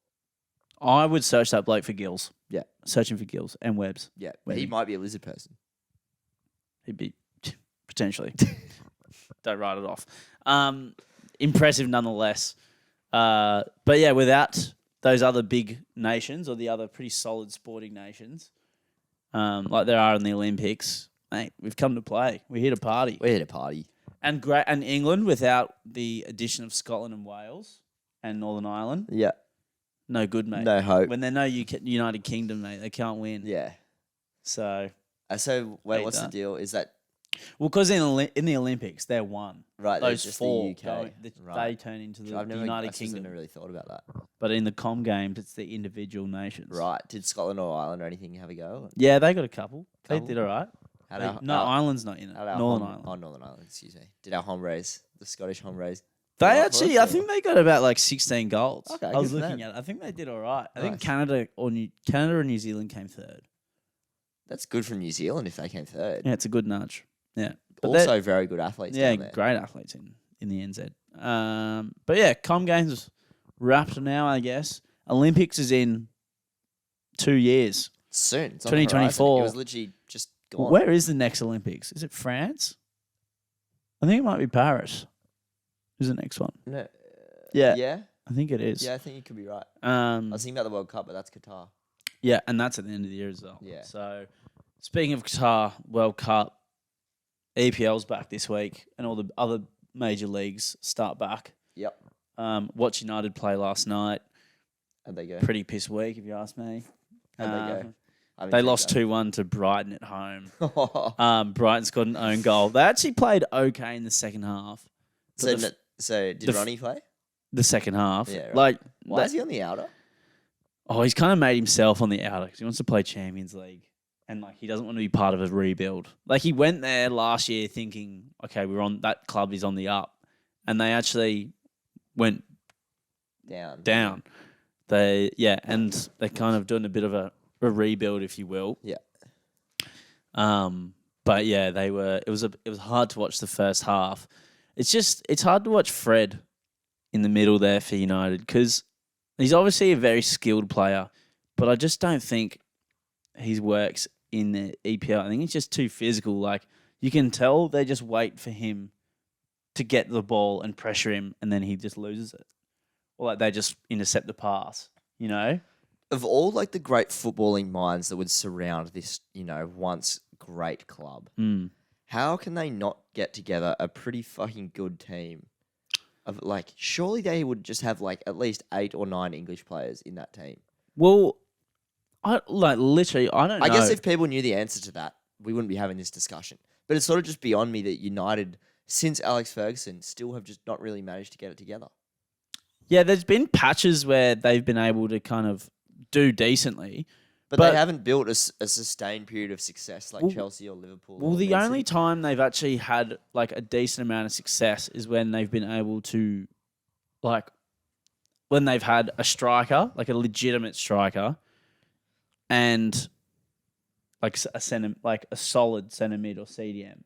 I would search that bloke for gills. Yeah. Searching for gills and webs. Yeah. But he Maybe. might be a lizard person. He'd be potentially. Don't write it off. Impressive nonetheless. But yeah, without those other big nations or the other pretty solid sporting nations, like there are in the Olympics, mate, we've come to play. We're here to party. We're here to party. And England, without the addition of Scotland and Wales and Northern Ireland, Yeah. no good, mate. No hope. When they're no United Kingdom, mate, they can't win. Yeah. So, So wait, what's that. the deal? Is that well, because in the Olympics, they're one. right? Those just four, the UK. they turn into the United Kingdom. Never really thought about that. But in the Com Games, it's the individual nations. Right? Did Scotland or Ireland or anything have a go? Yeah, they got a couple. They Couple? did all right. How'd our- No, our- Ireland's not in it. how'd our Northern home- Ireland. Oh, Northern Ireland. Excuse me. Did our Homrays, the Scottish Homrays? They go up for actually, us, I or- think they got about like 16 goals. Okay, I was good for looking them. at it. I think they did all right. I think Nice. Canada or New Zealand came third. That's good from New Zealand if they came third. Yeah, it's a good nudge. Yeah. But Also, very good athletes. yeah, down there. great athletes in the NZ. But yeah, Com Games wrapped now, I guess. Olympics is in 2 years. Soon. It's on the horizon. 2024. It was literally just gone. Where is the next Olympics? Is it France? I think it might be Paris. Is the next one? No. Yeah. Yeah. I think it is. Yeah, I think you could be right. I Um, was thinking about the World Cup, but that's Qatar. yeah, and that's at the end of the year as well. Yeah. So, speaking of Qatar World Cup, EPL's back this week, and all the other major leagues start back. Yep. Watched United play last night. And they go. Pretty piss weak, if you ask me. And they go. I They lost 2-1 to Brighton at home. Brighton scored an own goal. They actually played okay in the second half. But So did Ronnie play? the second half, Yeah, right. like, Why is he on the outer? he's kind of made himself on the outer because he wants to play Champions League, and like he doesn't want to be part of a rebuild. Like he went there last year thinking, okay, that club is on the up, and they actually went down. And they're kind of doing a bit of a rebuild, if you will. Yeah. But yeah, it was hard to watch the first half. It's hard to watch Fred in the middle there for United because he's obviously a very skilled player, but I just don't think he works in the EPL. I think he's just too physical. Like you can tell they just wait for him to get the ball and pressure him, and then he just loses it. Or like they just intercept the pass, you know? Of all like the great footballing minds that would surround this, once great club, how can they not get together a pretty fucking good team? Of like, surely they would just have like at least 8 or 9 English players in that team. Well, I don't know. I guess if people knew the answer to that, we wouldn't be having this discussion. But it's sort of just beyond me that United, since Alex Ferguson, still have just not really managed to get it together. Yeah, there's been patches where they've been able to kind of do decently. But they haven't built a sustained period of success like Chelsea or Liverpool. Well, or the Man only City. time they've actually had like a decent amount of success is when they've been able to, like, when they've had a striker, like a legitimate striker, and like a solid centre mid or CDM.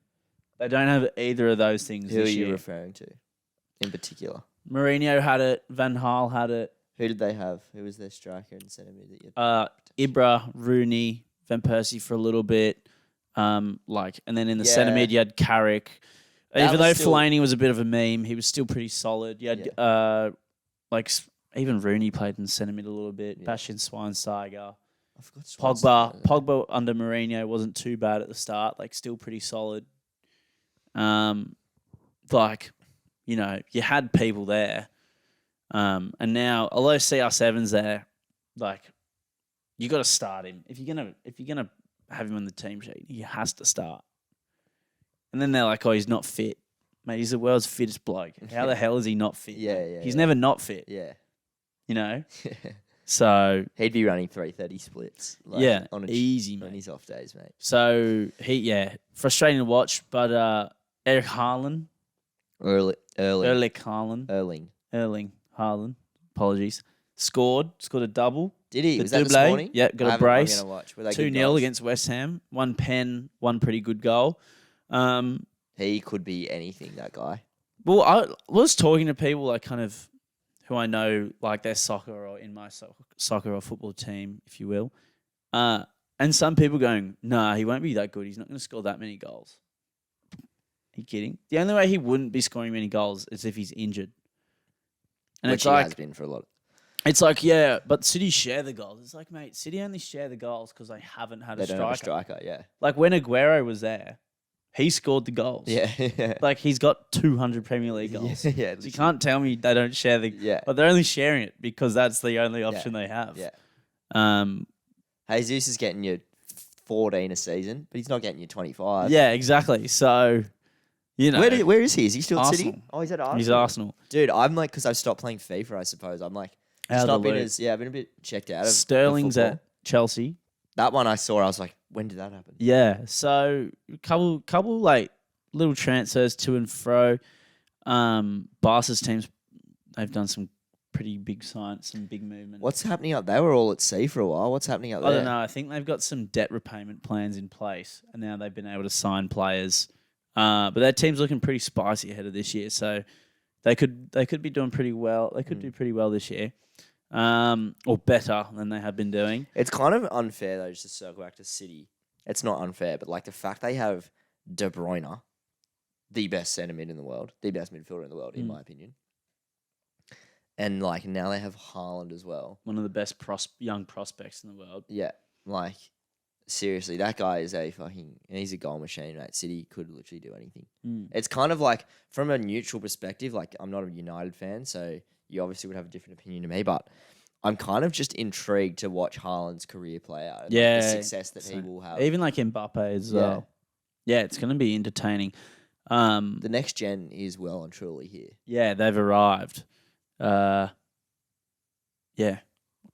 They don't have either of those things Who are this you year. referring to in particular? Mourinho had it. Van Gaal had it. Who did they have? Who was their striker and centre mid that you Ibra, Rooney, Van Persie for a little bit. And then in the centre Yeah. mid, you had Carrick. That Even though was still- Fellaini was a bit of a meme, he was still pretty solid. You had, even Rooney played in the centre mid a little bit. Yeah. Bastian Schweinsteiger. I forgot Pogba under Mourinho wasn't too bad at the start. Like, still pretty solid. You had people there. And now, although CR7's there, like, you got to start him. If you're gonna have him on the team sheet, he has to start. And then they're like, "Oh, he's not fit, mate. He's the world's fittest bloke. How the hell is he not fit? Yeah, mate? yeah, He's yeah. never not fit. Yeah. You know. So He'd be running 330 splits. yeah, on easy, on mate. his off days, mate. So frustrating to watch. But Eric Haaland, Erling Erling Haaland, apologies, scored a double. Did he? The Was that this double, morning? yeah, got a I'm brace. gonna watch. Were they 2-0 good goals? against West Ham. One pen, one pretty good goal. He could be anything. That guy. Well, I was talking to people like kind of who I know, like their soccer or in my soccer or football team, if you will. And some people going, nah, he won't be that good. He's not going to score that many goals. Are you kidding? The only way he wouldn't be scoring many goals is if he's injured. And which it's he like has been for a lot. it's like yeah, but City share the goals. It's like mate, City only share the goals because they haven't had They a don't have a striker. striker, yeah. Like when Aguero was there, he scored the goals. Yeah, yeah. Like he's got 200 Premier League goals. Yeah, So you can't tell me they don't share the. Yeah. But they're only sharing it because that's the only option they have. Yeah. Um. Jesus is getting you 14 a season, but he's not getting you 25. Yeah. Exactly. So, you know, Where is he? Is he still at City? Arsenal. Oh, he's at Arsenal. He's Arsenal. Dude, I'm like, because I've stopped playing FIFA, I suppose. I'm like, Out just of the not been loop. I've been a bit checked out of Sterling's the football. at Chelsea. That one I saw, I was like, when did that happen? Yeah. So couple like little transfers to and fro. Barca's teams, they've done some pretty big signs, some big movement. What's happening up? They were all at sea for a while. What's happening up there? I don't know. I think they've got some debt repayment plans in place, and now they've been able to sign players. But their team's looking pretty spicy ahead of this year, so they could be doing pretty well. They could do pretty well this year, or better than they have been doing. It's kind of unfair, though, just to circle back to City. It's not unfair, but like the fact they have De Bruyne, the best centre mid in the world, the best midfielder in the world, in my opinion. And like now they have Haaland as well. One of the best young prospects in the world. Yeah, like seriously, that guy is he's a goal machine, mate. City could literally do anything. It's kind of like from a neutral perspective, like I'm not a United fan, so you obviously would have a different opinion to me, but I'm kind of just intrigued to watch Haaland's career play out. And like, the success that he will have. Even like Mbappe as well. Yeah, it's going to be entertaining. The next gen is well and truly here. Yeah, they've arrived. Yeah,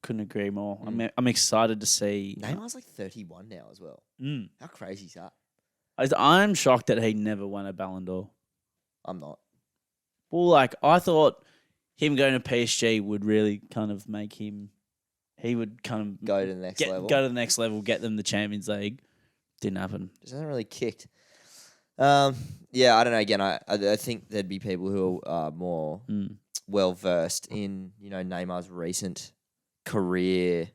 couldn't agree more. I'm excited to see. Neymar's like 31 now as well. How crazy is that? I'm shocked that he never won a Ballon d'Or. I'm not. Well, like I thought him going to PSG would really kind of make him. He would kind of Go to the next level. Go to the next level, get them the Champions League. Didn't happen. Just hasn't really kicked. Yeah, I don't know. Again, I think there'd be people who are more well versed in Neymar's recent career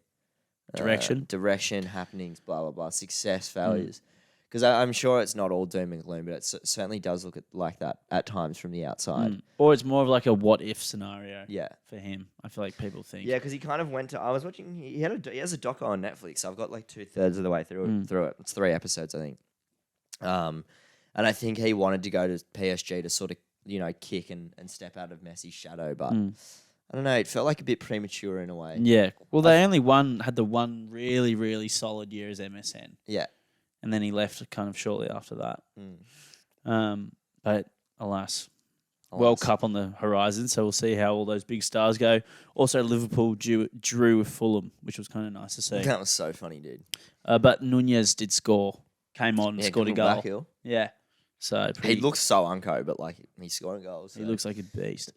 direction, happenings, blah blah blah, success, failures. Because I'm sure it's not all doom and gloom, but it certainly does look like that at times from the outside. Or it's more of like a what if scenario. Yeah, for him, I feel like people think. Yeah, because he kind of went to. I was watching. He has a doco on Netflix. I've got like 2/3 of the way through it. It's 3 episodes, I think. And I think he wanted to go to PSG to sort of, kick and step out of Messi's shadow. But I don't know, it felt like a bit premature in a way. Yeah. Well, they only had the one really, really solid year as MSN. Yeah. And then he left kind of shortly after that. But alas, World Cup on the horizon, so we'll see how all those big stars go. Also, Liverpool drew with Fulham, which was kind of nice to see. That was so funny, dude. But Nunez did score. Came on, scored a goal. Backhill. Yeah. So he looks so unco, but like he's scoring goals. So. He looks like a beast.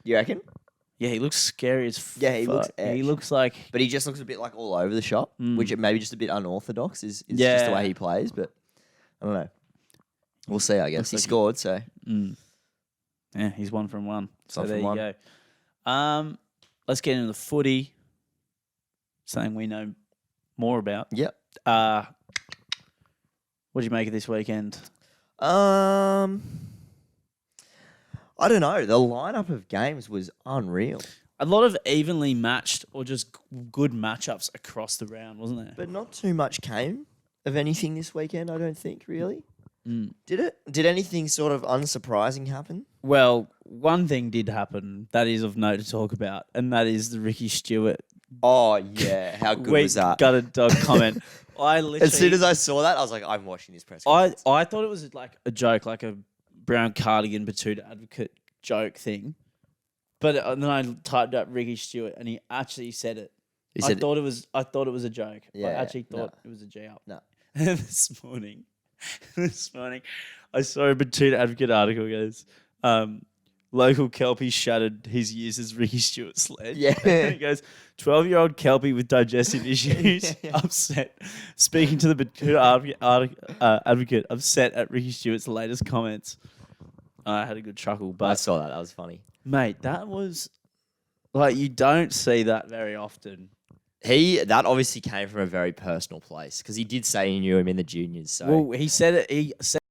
You reckon? Yeah, he looks scary as fuck. Yeah, he looks. He looks like. But he just looks a bit like all over the shop, which it maybe just a bit unorthodox is just the way he plays. But I don't know. We'll see. I guess he scored. So yeah, he's 1 from 1. So One there from you go. Let's get into the footy. Something we know more about. Yep. What did you make of this weekend? I don't know. The lineup of games was unreal. A lot of evenly matched or just good matchups across the round, wasn't there? But not too much came of anything this weekend, I don't think, really. Did it? Did anything sort of unsurprising happen? Well, one thing did happen that is of note to talk about, and that is the Ricky Stewart. Oh, yeah. How good was that? Got a dog comment. I literally, As soon as I saw that, I was like, I'm watching this press conference. I thought it was like a joke, like a brown cardigan Batuta advocate joke thing. But then I typed up Ricky Stewart, and he actually said it. I thought it was a joke. Yeah, I actually thought it was a G up. No. this morning, I saw a Batuta advocate article. It goes, local Kelpie shattered his years as Ricky Stewart sled. Yeah. And it goes, 12-year-old Kelpie with digestive issues, upset. Speaking to the Batuta advocate, upset at Ricky Stewart's latest comments. I had a good chuckle, but I saw that. That was funny. mate, that was like you don't see that very often. That obviously came from a very personal place because he did say he knew him in the juniors. So Well, he said it. He said